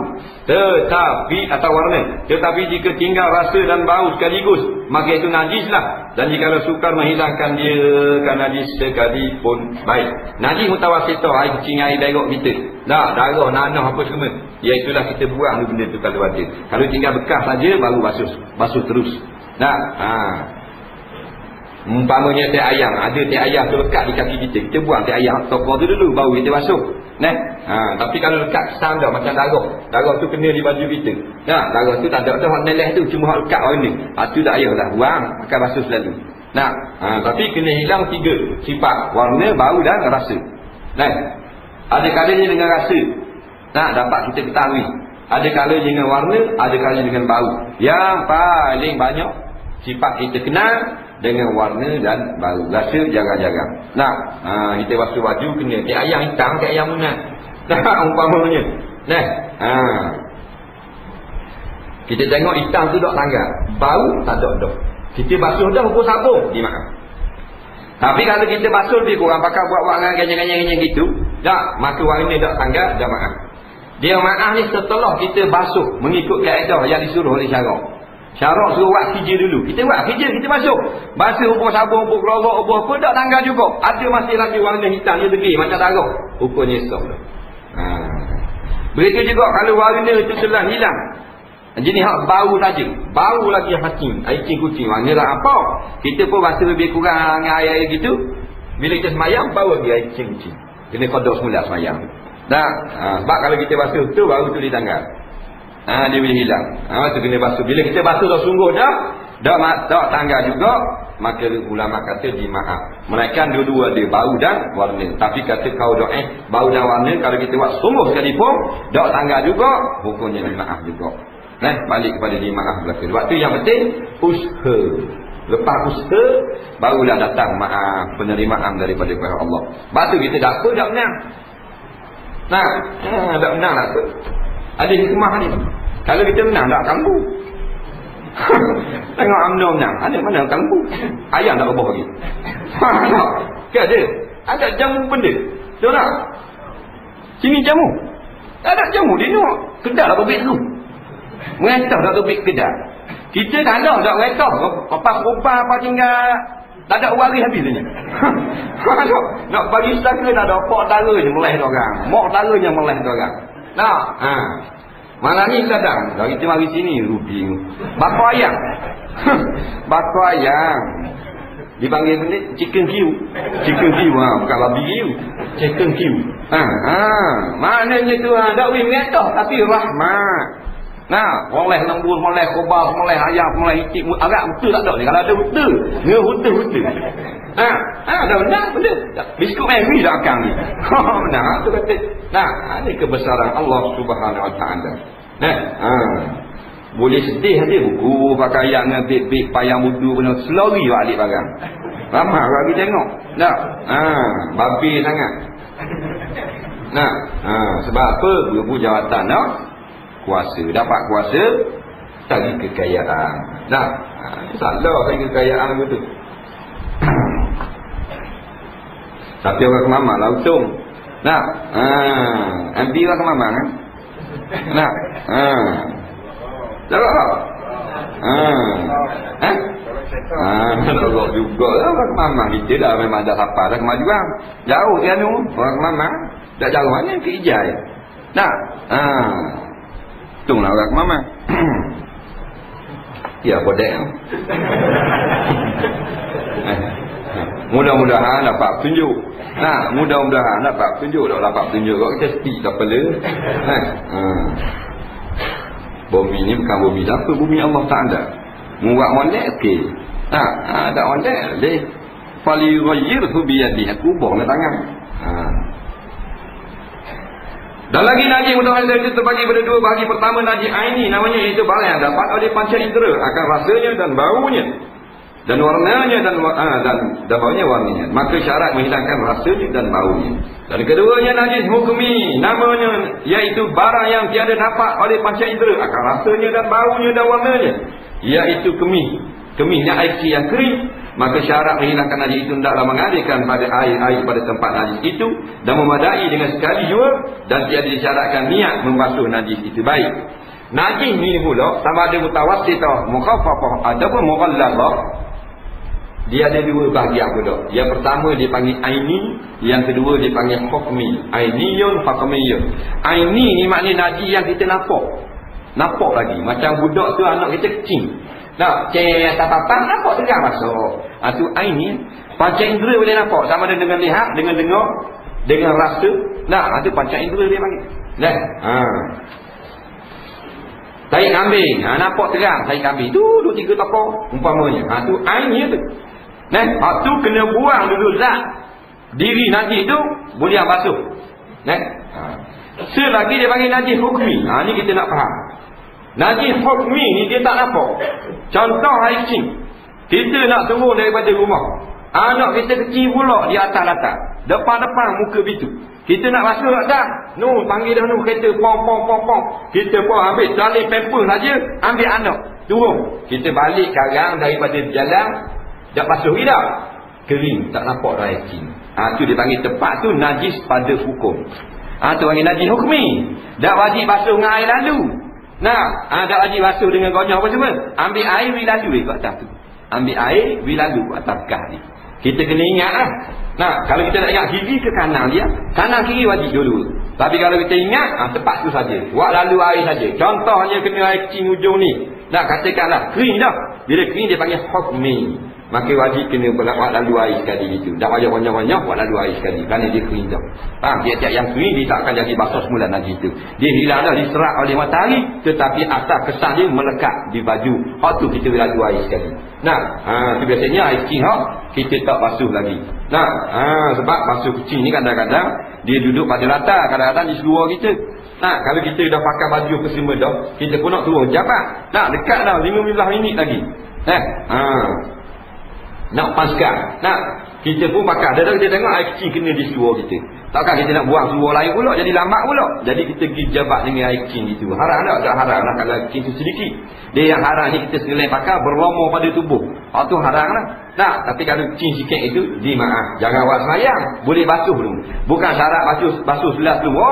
atau warna. Tetapi jika tinggal rasa dan bau sekaligus, maka itu najislah. Dan jika sukar menghilangkan dia kan najis sekalipun baik. Najis mutawassithah, air kecing, air berok kita. Darah, nanah apa semua. Iaitulah kita buang benda tu kalau ada. Kalau tinggal bekas saja baru basuh terus. Umpamanya teh ayam, ada teh ayam tu lekat di kaki kita, kita buang teh ayam tokor tu dulu baru kita basuh. Tapi kalau lekat kesan dah macam darah tu kena di baju kita. Darah tu tak ada hak meleleh tu, cuma hak lekat warna. Tu tak payahlah buang, akan basuh selalu. Tapi kena hilang 3 sifat, warna, bau dan rasa. Ada kalanya dengan rasa. Dapat kita ketahui. Ada kalanya dengan warna, ada kalanya dengan bau. Yang paling banyak sifat kita kenal dengan warna dan bau. Rasa jarang-jarang. Kita basuh baju kena teh ayam hitam, teh ayam munat. Umpamanya. Kita tengok hitam tu dok tanggal, bau tak ada. Kita basuh dah pun sabun dimakan. Tapi kalau kita basuh lebih kurang pakai buat-buat dengan ganyan-ganyan gitu, maka warna dok tanggal dah maaf. Dia maaf ni setelah kita basuh mengikut kaedah yang disuruh oleh syarak. Syarak suruh buat kerja dulu. Kita buat kerja, kita basuh. Basuh umpur sabun, umpur kelorok, umpur apa, tak tanggal juga. Ada masih lagi warna hitam dia degil macam darah. Ukurnya esok dah. Begitu juga kalau warna itu telah hilang. Jadi hak bau saja. Bau lagi hakim, air kucing. Warna lah apa? Kita pun basuh lebih kurang air gitu. Bila kita semayang, bau lagi air kucing. Kena kodok semula semayang. Sebab kalau kita basuh tu, baru tu ditanggal. Dia boleh hilang. Tu kena basuh. Bila kita basuh dah sungguh dah tanggal juga, maka ulama kata dimaaf. Melainkan dua-dua ada bau dan warna. Tapi kata kau bau dan warna kalau kita buat sungguh sekalipun dah tanggal juga, hukumnya dimaaf juga. Balik kepada dimaaf belaka. Waktu yang penting usaha. Lepas usaha barulah datang maaf, penerimaan daripada Allah. Sebab tu kita tak apa dak menang. Tak menang lah tu. Ada hikmah ni. Kalau kita menang tak kambu. Tengok UMNO menang, ada mana kambu? Ayam tak rebah lagi. Ke ada? Ada jamu benda. Tahu tak? Sini jamu. Tak ada jamu dia tengok. Kedah lah berbit tu. Mengetah tak berbit kedah. Kita tak ada tak mengetah. Lepas ubah apa tinggal. Tak ada waris habis dia. Nak bagi saka tak ada. Pok darahnya meleh orang. Mok darahnya meleh orang. Malam ni kadang kalau kita mari sini rugi. Bakar ayam. Bakar ayam. Dipanggil ni chicken Q. Chicken Q bukan babi Q. Chicken Q. Maknanya tu dak weh mengetah tapi rahmat. Moleh lembur, moleh kobal, moleh ayam, moleh itik, agak betul tak ada ni. Kalau ada betul, ngehutu-hutu. Dah benar benda. Biskut Mary dah akang ni. Benar tu kata. Ini kebesaran Allah Subhanahu Wa Taala. Boleh sedih ada buku pakaian dengan beg-beg payang wudu benar selori balik barang. Ramai bagi tengok. Babi sangat. Sebab apa? Berebut jawatan kuasa, dapat kuasa cari kekayaan. Salah cari kekayaan begitu. Tapi orang kemamak lah untung. Nah, ambil lah ke mamang kan. Nah, tak. Tolok juga lah orang ke mamang. Kita dah memang dah sampai dah kemajuan. Jauh dia ni orang ke mamang. Tak jauh mana ke Ijai. Nah, tunglah orang ke mamang. Ya, bodek. Mudah-mudahan dapat petunjuk. Nah, mudah-mudahan dapat petunjuk. Tak dapat petunjuk kau kita speak tak perlu. Bumi ni bukan bumi siapa, bumi Allah Ta'ala. Muat molek okey. Ada molek boleh. Fali ghayyirhu bi yadihi. Aku ubah dengan tangan. Dan lagi najis mudah-mudahan itu terbagi pada dua bahagi. Pertama najis aini namanya, iaitu barang yang dapat oleh panca indera akan rasanya dan baunya dan warnanya dan baunya warnanya. Maka syarat menghilangkan rasanya dan baunya. Dan keduanya najis hukmi namanya, iaitu barang yang tiada dapat oleh panca indera akan rasanya dan baunya dan warnanya, iaitu kemih. Kemihnya air yang kering. Maka syarat menghilangkan najis itu hendaklah mengalirkan pada air pada tempat najis itu dan memadai dengan sekali jua, dan tiada disyaratkan niat membasuh najis itu. Baik. Najis ni pula sama ada mutawassitah, mukhaffafah ataupun mughalladhah. Dia ada dua bahagian pula. Yang pertama dia panggil aini, yang kedua dia panggil hukmi. Ainiyun, hukmiyun. Aini ni maknanya najis yang kita nampak. Nampak lagi. Macam budak tu anak kita kecil. Nak cek tatatan nampak tegang masuk. Tu aini. Panca indera boleh nampak. Sama ada dengan lihat, dengan dengar, dengan rasa. Nah, tu panca indera dia panggil. Dah. Tahi kambing. Nampak terang tahi kambing. Tu 2-3 tokok umpamanya. Tu aini tu. Nah, tu kena buang dulu zat diri najis tu boleh basuh. Nah. Selagi dia panggil najis hukmi. Ni kita nak faham. Najis hukmi ni dia tak nampak. Contoh air kencing. Kita nak turun daripada rumah. Anak kita kecil pula di atas latar. Depan-depan muka pintu. Kita nak basuh tak dah. Panggil dah kereta pom. Kita pun ambil tali paper saja, ambil anak. Turun. Kita balik sekarang daripada jalan. Dah basuh tidak? Kering. Tak nampak dah air kencing. Tu dia panggil tempat tu najis pada hukum. Tu panggil najis hukmi. Tak wajib basuh dengan air lalu. Nah, ada wajib basuh dengan gonyah apa semua. Ambil air we lalu kat atas tu. Ambil air we lalu kat atas bekas ni. Kita kena ingat lah. Nah, kalau kita nak ingat kiri ke kanan dia, kanan kiri wajib dulu. Tapi kalau kita ingat, tempat tu saja. Buat lalu air saja. Contohnya kena air kecil ujung ni. Nah, katakanlah kering dah. Bila kering dia panggil hukmi. Maka wajib kena buat lalu air sekali itu. Tak payah banyak-banyak buat lalu air sekali. Kerana dia kering dah. Tiap-tiap yang kering dia tak akan jadi basah semula najis itu. Dia hilang dah, diserat oleh matahari. Tetapi asal kesan dia melekat di baju. Tu kita lalu air sekali. Nah, itu biasanya air kecil kita tak basuh lagi. Nah, sebab basuh kecil ni kadang-kadang dia duduk pada latar, kadang-kadang di seluar kita. Nah, kalau kita dah pakai baju ke semua dah, kita pun nak turun jabat. Nah, dekat dah 15 minit lagi. Nak paskan. Nah, kita pun pakai. Kadang-kadang kita tengok air kecil kena di seluar kita. Takkan kita nak buang seluar lain pula, jadi lambat pula. Jadi kita pergi jabat dengan air kecil itu. Haram tak? Tak haram lah kalau air kecil tu sedikit. Dia yang haram ni kita sekalian pakai berlama pada tubuh. Tu haram lah. Nah, tapi kalau kecil sikit itu, dimaaf. Jangan buat semayang. Boleh basuh dulu. Bukan syarat basuh selas dulu.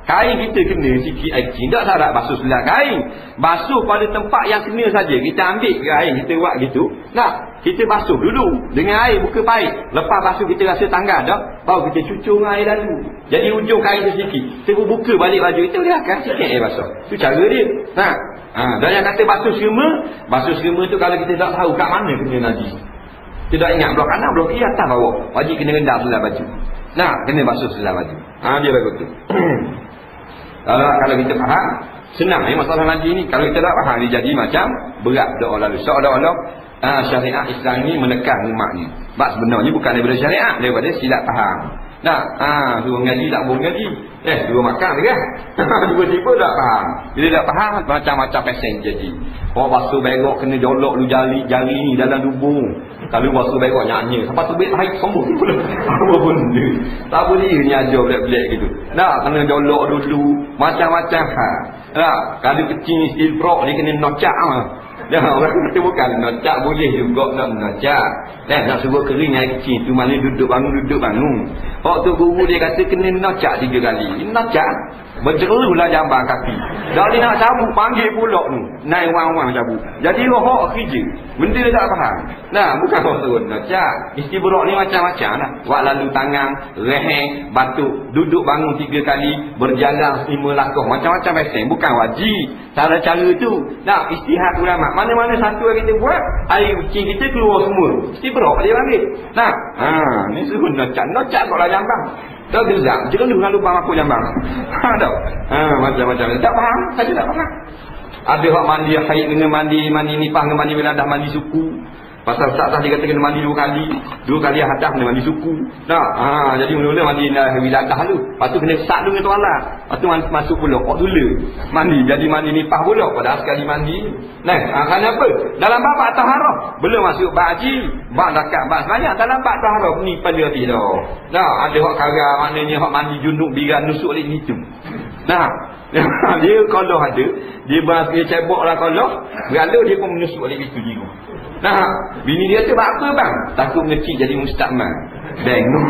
Kain kita kena sikit air kecil. Tak syarat basuh selas kain. Basuh pada tempat yang kena saja. Kita ambil kain, kita buat gitu. Nah, kita basuh dulu dengan air buka paip. Lepas basuh kita rasa tanggal dah, baru kita cucur air lalu. Jadi ujung kain tu sikit. Kita buka balik baju kita, boleh akan sikit air basuh. Itu cara dia. Dan yang kata basuh serma tu kalau kita tak tahu kat mana kena najis. Tidak ingat belah kanan, belah kiri, atas bawah. Wajib kena rendam sebelah baju. Nah, kena basuh sebelah baju. Dia bagus tu. Kalau kita faham, senang masalah najis ni. Kalau kita tak faham, dia jadi macam berat doa lalu. Seolah-olah syariat Islam ini menekan umat ni. Sebab sebenarnya bukan daripada syariat, daripada silap faham. Suruh ngaji tak boleh ngaji. Dua makan kan? Tiba-tiba tak faham. Bila tak faham, macam-macam pesen jadi. Basuh berok kena jolok lu jari ni dalam lubung. Kalau basuh berok nyanyi. Sampai tu baik sembuh pula. Apa benda. Tak boleh ni ajar belik-belik gitu. Kena jolok dulu. Macam-macam hal. Kalau kecil steel brok ni kena nocak Dah orang kata bukan nocak, boleh juga nak nocak. Nak suruh kering air kecil tu mana duduk bangun. Waktu guru dia kata kena nocak 3 kali. Nocak berjerulah jambang kaki. Dah dia nak cabut panggil pula tu. Naik wang-wang cabut. Jadi roh kerja. Benda dia tak faham. Nah, bukan orang turun nocak. Istibrak ni macam-macam lah. Wak lalu tangan, reheng, batuk, duduk bangun 3 kali, berjalan 5 langkah. Macam-macam pesen. Bukan wajib. Cara-cara tu. Nah, istihad ulama. Mana-mana satu yang kita buat, air kucing kita keluar semua. Istibrak dia panggil. Nah, ni suruh nocak. Nocak kat lah jambang. Tak gerak. Jangan dulu lalu bang aku jambang. Tak. Macam-macam. Tak faham. Saya tak faham. Ada hak mandi haid kena mandi nipah kena mandi weladah mandi suku. Pasal tak dia kata kena mandi 2 kali. 2 kali hadas kena mandi suku. Nah, jadi mula-mula mandi wiladah dulu. Lepas tu kena sak dulu dengan tuala. Lepas tu masuk pula kok dulu. Mandi jadi mandi nipah pula pada sekali mandi. Nah, kenapa? Dalam bab taharah belum masuk bab haji, bab zakat, bab sembahyang. Dalam bab taharah ni pada tidak. Nah, ada hak kara maknanya hak mandi junub biran nusuk lagi gitu. Nah, dia kalau ada, dia bahasa cebok lah kalau berada dia pun menusuk balik itu jiru. Nah, bini dia tu apa bang? Takut ngecik jadi mustakmal. Bengong.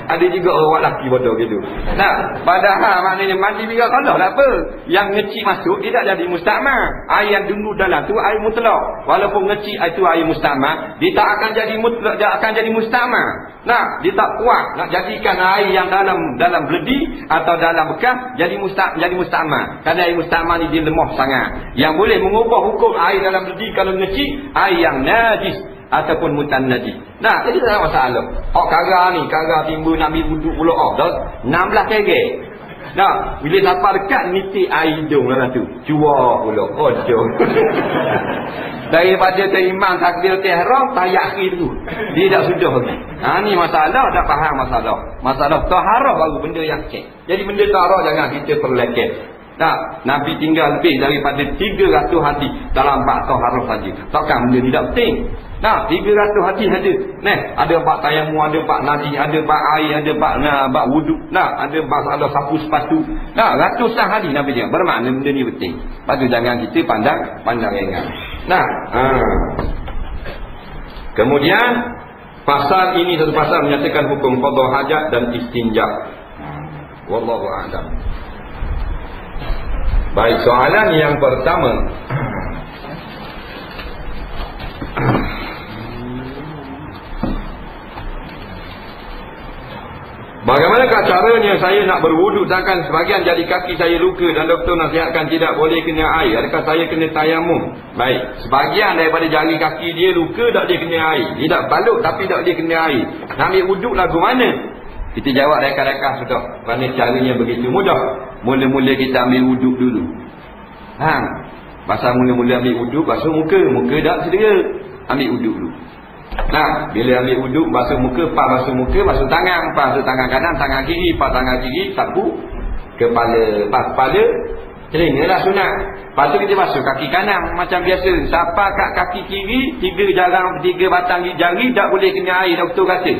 Ada juga orang lelaki bodoh gitu. Nah, padahal maknanya mandi biar kalau tak apa. Yang ngecik masuk dia tak jadi mustakmal. Air yang dulu dalam tu air mutlak. Walaupun ngecik itu air mustakmal, dia tak akan jadi mutlak, dia akan jadi mustakmal. Nah, dia tak kuat nak jadikan air yang dalam beledi atau dalam bekas jadi mustakmal. Kerana air mustakmal ni dia lemah sangat. Yang boleh mengubah hukum air dalam beledi kalau ngecik air yang najis ataupun mutannajis. Nah, jadi tak ada masalah. Hak kara timbul nak ambil wuduk pula. Dah 16 kere. Nah, bila sampai dekat nitik air hidung dalam tu. Cua pula. Oh, jom. Daripada terimam takbir ihram tayak akhir tu. Dia tak sudah lagi. Ni masalah, tak faham masalah. Masalah taharah baru benda yang cek. Jadi benda taharah jangan kita perlekeh. Nah, Nabi tinggal lebih daripada 300 hadis dalam bab taharah saja. Takkan benda tidak penting. Nah, 300 hadis saja. Ada bab tayammum, ada bab najis, ada bab air, ada bab wuduk. Nah, ada bab ada sapu sepatu. Nah, ratusan hadis Nabi dia. Bermakna benda ni penting. Patut jangan kita pandang ringan. Nah, kemudian pasal ini satu pasal menyatakan hukum qada hajat dan istinja. Wallahu a'lam. Baik, soalan yang pertama. Bagaimanakah caranya saya nak berwuduk sedangkan sebahagian jari kaki saya luka dan doktor nasihatkan tidak boleh kena air? Adakah saya kena tayamum? Baik, sebahagian daripada jari kaki dia luka tak dia kena air. Dia tak balut tapi tak dia kena air. Nak ambil wuduk lagu mana? Kita jawab rekan-rekan sudah. Kerana caranya begitu mudah. Mula-mula kita ambil wuduk dulu. Pasal mula-mula ambil wuduk, basuh muka. Muka dah sedia. Ambil wuduk dulu. Nah, bila ambil wuduk, basuh muka, basuh muka, basuh tangan. Basuh tangan kanan, tangan kiri, tangan kiri, sapu kepala. Kepala, telingalah sunat. Lepas tu kita basuh kaki kanan macam biasa. Siapa kat kaki kiri, 3 batang jari tak boleh kena air, doktor kata.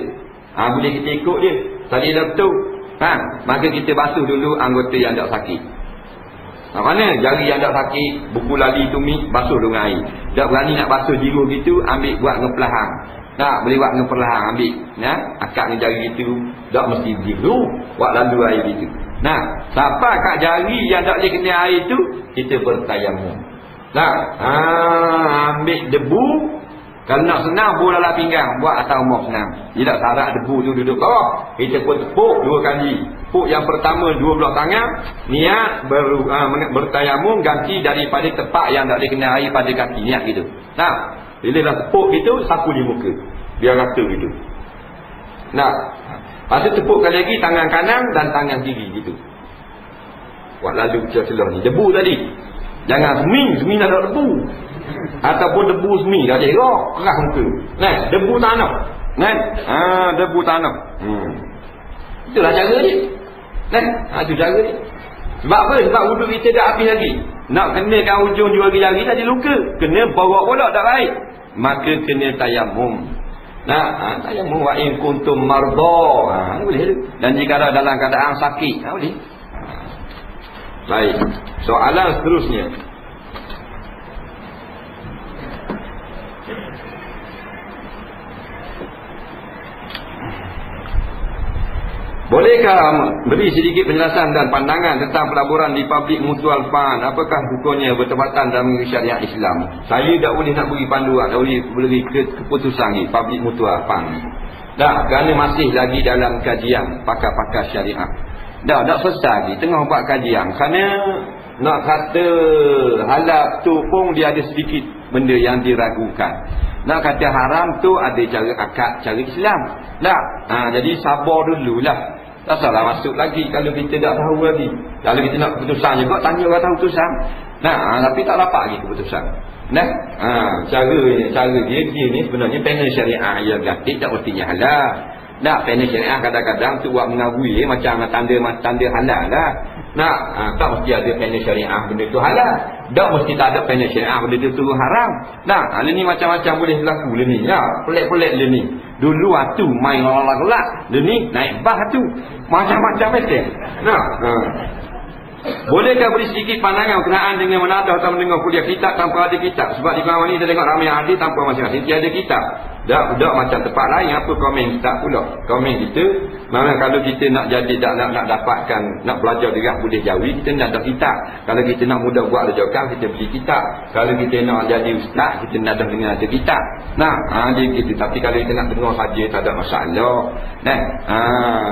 Boleh kita ikut dia. Tadi doktor. Maka kita basuh dulu anggota yang tak sakit. Mana jari yang tak sakit, buku lali tumit, basuh dengan air. Tak berani nak basuh jiru gitu, ambil buat dengan perlahan. Boleh buat dengan perlahan, ambil. Akak dengan jari gitu, tak mesti jiru, buat lalu air gitu. Siapa kat jari yang tak boleh kena air tu, kita bertayamum. Ambil debu. Kalau nak senang, bola lah pinggang. Buat atas rumah senang. Dia tak tarak debu tu duduk bawah. Kita pun tepuk 2 kali. Tepuk yang pertama 2 belah tangan. Niat bertayamum ganti daripada tepak yang tak boleh kena air pada kaki. Niat gitu. Bila dah tepuk gitu, sapu di muka. Biar rata gitu. Lepas tu tepuk kali lagi tangan kanan dan tangan kiri gitu. Buat lalu celah ni. Debu tadi. Jangan semi dah ada debu. Ataupun debu semi dah cerah, keras muka. Debu tanah. Debu tanah. Itulah cara dia. Itu cara dia. Sebab apa? Sebab wuduk kita dah habis lagi. Nak kenakan ujung jari tadi luka. Kena bawa pula tak baik. Maka kena tayamum. Tayamum wa in kuntum marda. Boleh tu. Dan jika ada dalam keadaan sakit, boleh. Baik. Soalan seterusnya. Bolehkah beri sedikit penjelasan dan pandangan tentang pelaburan di public mutual fund? Apakah hukumnya bertepatan dalam syariat Islam? Saya tak boleh nak beri panduan, tak boleh beri keputusan ni public mutual fund. Dah, kerana masih lagi dalam kajian pakar-pakar syariah. Dah selesai lagi, tengah buat kajian. Kerana nak kata halal tu pun dia ada sedikit benda yang diragukan. Nak kata haram tu ada cara akad, cara Islam. Dah, jadi sabar dululah. Tak salah masuk lagi kalau kita tak tahu lagi. Kalau kita nak keputusan juga, tanya orang tahu keputusan. Tapi tak dapat lagi keputusan. Cara dia ni sebenarnya panel syariah yang gatik tak mestinya halal. Panel syariah kadang-kadang tu buat mengawui macam tanda halal lah. Tak mesti ada panel syariah benda tu halal. Tak mesti tak ada panel syariah benda tu haram. Hal ni macam-macam boleh berlaku le ni. Pelik-pelik le ni. Dulu tu main olak-olak, le ni naik bah tu. Macam-macam betul. Bolehkah beri sedikit pandangan berkenaan dengan menadah atau mendengar kuliah kitab tanpa ada kitab? Sebab di kawan ni saya tengok ramai yang ada tanpa masing-masing tiada kitab. Dak macam tempat lain apa komen kitab pula. Komen kita mana kalau kita nak jadi nak dapatkan, nak belajar dirah boleh jawi, kita nak ada kitab. Kalau kita nak mudah buat rajakan, kita beli kitab. Kalau kita nak jadi ustaz, kita nak dengan ada kitab. Dia gitu. Tapi kalau kita nak dengar saja tak ada masalah.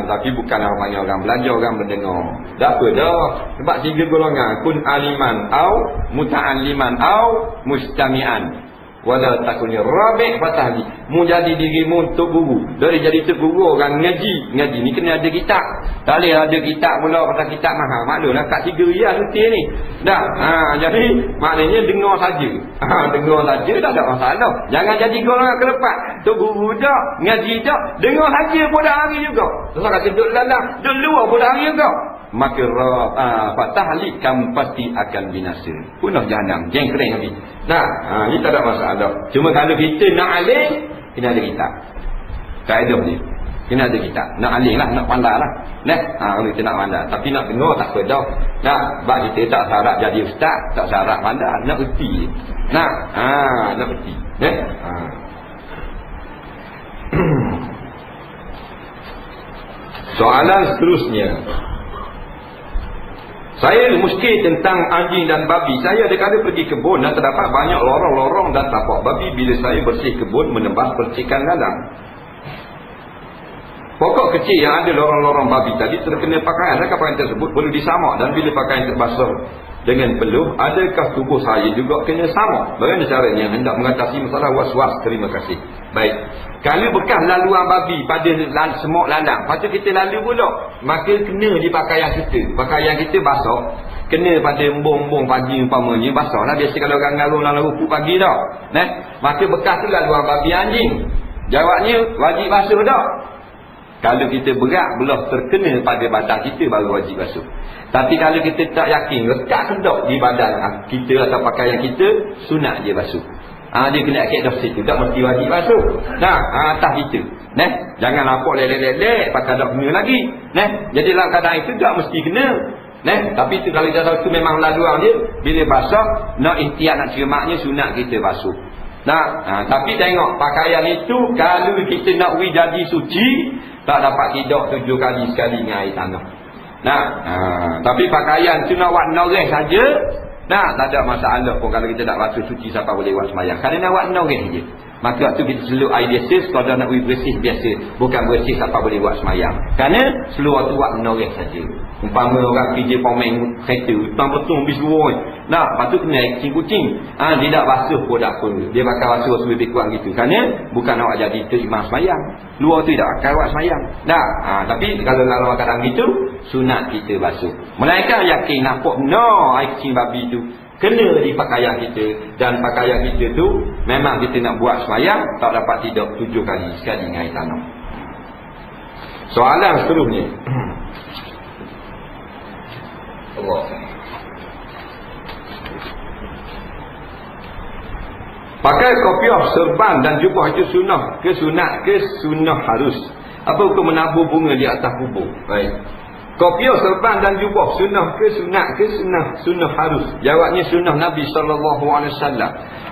Tapi bukan orang orang belajar, orang mendengar. Tak apa dah. Sebab 3 golongan, kun aliman au muta'alliman au mustami'an. Wala takunni rabi' fatahli. Mu jadi dirimu untuk guru. Dari jadi untuk guru orang ngaji ni kena ada kitab. Tak boleh ada kitab pula pasal kitab mahal. Maklumlah kat 3 riyal suti ni. Jadi maknanya dengar saja. Dengar saja tak ada masalah. Jangan jadi golongan kelepat. Untuk guru dak, ngaji dak, dengar saja pada hari juga. Terus kata duduk dalam, duduk luar pada hari juga. Maka fatahli kam pasti akan binasa. Punah jahanam, jeng kering habis. Ini tak ada masalah. Cuma kalau kita nak alim, kena ada kitab. Kaedah ni kena ada kitab. Nak alim lah, nak pandai lah. Kalau kita nak pandai. Tapi nak dengar tak apa dah. Sebab kita tak syarat jadi ustaz, tak syarat pandai, nak erti. Nak erti. Soalan seterusnya. Saya muskil tentang anjing dan babi. Saya ada kali pergi kebun dan terdapat banyak lorong-lorong dan tapak babi. Bila saya bersih kebun menembas percikan lalang. Pokok kecil yang ada lorong-lorong babi tadi terkena pakaian. Adakah pakaian tersebut perlu disamak? Dan bila pakaian terbasuh dengan peluh, adakah tubuh saya juga kena samak? Bagaimana caranya hendak mengatasi masalah was-was? Terima kasih. Baik. Kalau bekas laluan babi pada semok lalang, lepas tu kita lalu pula, maka kena di pakaian kita. Pakaian kita basah, kena pada embung-embung pagi umpamanya basah lah. Biasa kalau orang lalu rumput pagi dah. Maka bekas tu laluan babi anjing. Jawabnya wajib basuh dah. Kalau kita berat belah terkena pada badan kita baru wajib basuh. Tapi kalau kita tak yakin lekat sedap di badan kita atau pakaian kita, sunat je basuh. Dia kena akid dah situ, tak mesti wajib basuh. Atas kita. Jangan nampak lelek-lelek pakai tak kena lagi. Jadi dalam keadaan itu tak mesti kena. Tapi tu kalau kita tahu tu memang laluan dia, bila basah nak ikhtiar nak cermaknya sunat kita basuh. Tapi tengok pakaian itu kalau kita nak jadi suci, tak dapat tidur 7 kali sekali dengan air tanah. Tapi pakaian tu nak buat noreh saja, tak ada masalah pun kalau kita nak basuh suci siapa boleh buat sembahyang. Kerana nak buat noreh saja. Maka tu kita seluruh air biasa, kalau nak bersih biasa, bukan bersih siapa boleh buat sembahyang. Kerana seluruh tu buat noreh saja. Umpama orang kerja pemain kereta, utang betul habis luar. Lepas tu kena kucing-kucing. Dia tak basuh pun tak apa. Dia bakal basuh lebih kurang gitu. Kerana bukan awak jadi terima sembahyang. Luar tu tak akan awak sembahyang. Tapi kalau lalu kadang gitu, sunat kita basuh. Melainkan yakin nampak air kecing babi tu kena di pakaian kita, dan pakaian kita tu memang kita nak buat sembahyang, tak dapat tidur 7 kali sekali dengan air tanah. Soalan seterusnya. Allah. Pakai kopiah, serban dan jubah itu sunat ke sunat harus? Apa hukum menabur bunga di atas kubur? Baik. Kopiah, serban dan jubah sunnah ke sunat ke sunnah? Sunnah harus. Jawabnya sunnah Nabi SAW.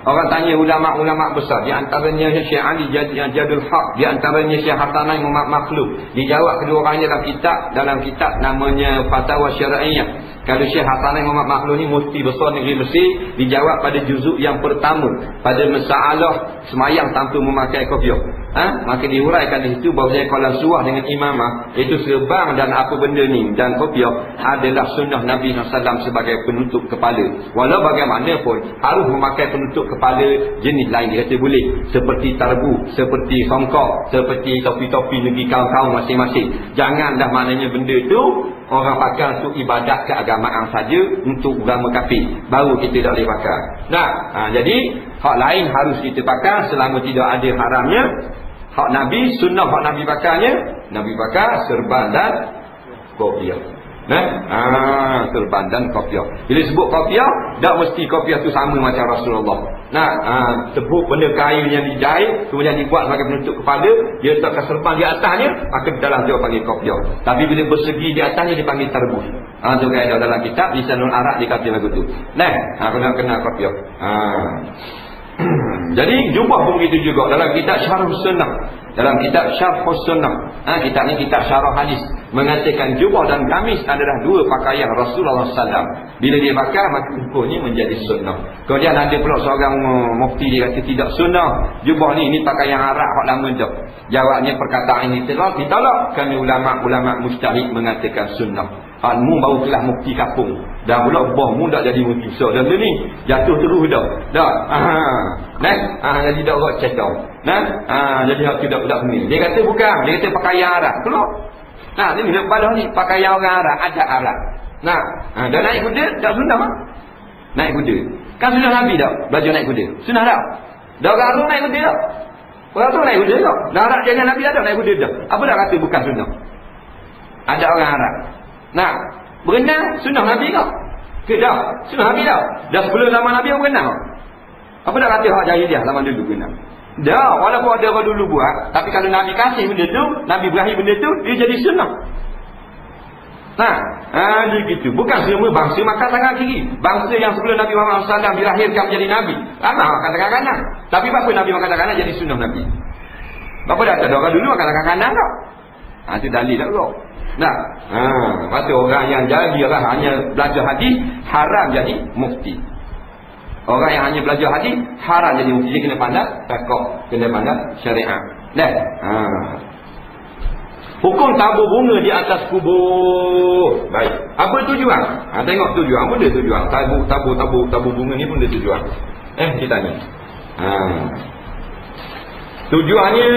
Orang tanya ulama-ulama besar, di antaranya Syekh Ali Jadul Haq, di antaranya Syekh Hasanain Muhammad Makhluf. Dijawab kedua orangnya dalam kitab namanya Fatwa Syar'iyah. Kalau Syekh Hasanain Muhammad Makhluf ni mufti besar negeri Mesir, dijawab pada juzuk yang pertama pada masalah semayang tanpa memakai kopiah. Maka diuraikan di situ bahawa kalau surah dengan imamah itu serban dan apa benda ni dan kopiah adalah sunnah Nabi SAW sebagai penutup kepala. Walau bagaimanapun harus memakai penutup kepala jenis lain, dia kata boleh, seperti tarbu, seperti songkok, seperti topi-topi negeri kaum-kaum masing-masing. Janganlah maknanya benda tu orang pakai untuk ibadat keagamaan saja, untuk agama kafir baru kita tak boleh pakai. Jadi hak lain harus kita pakai selama tidak ada haramnya. Hak Nabi, sunnah hak Nabi pakainya, Nabi pakai serban dan kopiah. Serban dan kopiah. Bila sebut kopiah, tak mesti kopiah tu sama macam Rasulullah. Sebut benda kain yang dijahit kemudian dibuat sebagai penutup kepala, dia letakkan serban di atasnya, maka dalam dia panggil kopiah. Tapi bila bersegi di atasnya dia panggil tarbus. Itu kaedah dalam kitab Lisanul Arab dikata lagu tu. Kena kopiah. Jadi jubah pun begitu juga dalam kitab Syarh Sunnah. Dalam kitab Syarh Sunnah, kitab ni kitab syarah hadis, mengatakan jubah dan gamis adalah dua pakaian Rasulullah SAW. Bila dia pakai maka hukumnya menjadi sunnah. Kemudian ada pula seorang mufti dia kata tidak sunnah jubah ni pakaian Arab hak lama dah. Jawabnya perkataan ini ditolak kerana ulama-ulama mujtahid mengatakan sunnah. Mu baru kelas mufti kapung. Dah pula bohmu tak jadi mufti besar. Dan ni jatuh terus dah. Jadi tak buat check down. Jadi hak tidak ni. Dia kata bukan, dia kata pakaian Arab. Keluar. Ni lepas ni pakaian orang Arab, adat Arab. Dah naik kuda, tak sunnah. Naik kuda. Kan sunnah Nabi dah, belajar naik kuda. Sunnah dah. Dah orang Arab naik kuda dah. Orang tu naik kuda dah. Dah Arab jangan Nabi dah naik kuda dah. Apa dah kata bukan sunnah? Ada orang Arab. Berenang sunnah Nabi tak? Ke dah? Sunnah Nabi dah. Dah sebelum zaman Nabi orang berenang. Apa dah kata hak jahiliah zaman dulu berenang? Dah, walaupun ada orang dulu buat, tapi kalau Nabi kasih benda tu, Nabi berakhir benda tu, dia jadi sunnah. Dia gitu. Bukan semua bangsa makan tangan kiri. Bangsa yang sebelum Nabi Muhammad SAW dilahirkan menjadi Nabi, ramai makan tangan kanan. Tapi apa Nabi makan tangan kanan jadi sunnah Nabi? Apa dah ada orang dulu makan tangan kanan tak? Itu dalil tak kau? Masa orang yang jadi orang hanya belajar hadis haram jadi mufti. Orang yang hanya belajar hadis haram jadi mufti. Dia kena pandai fiqh, kena pandai syariat. Hukum tabur bunga di atas kubur. Baik. Apa tujuan? Tengok tujuan. Apa dia tujuan? Tabur bunga ni pun dia tujuan. Kita tanya. Tujuannya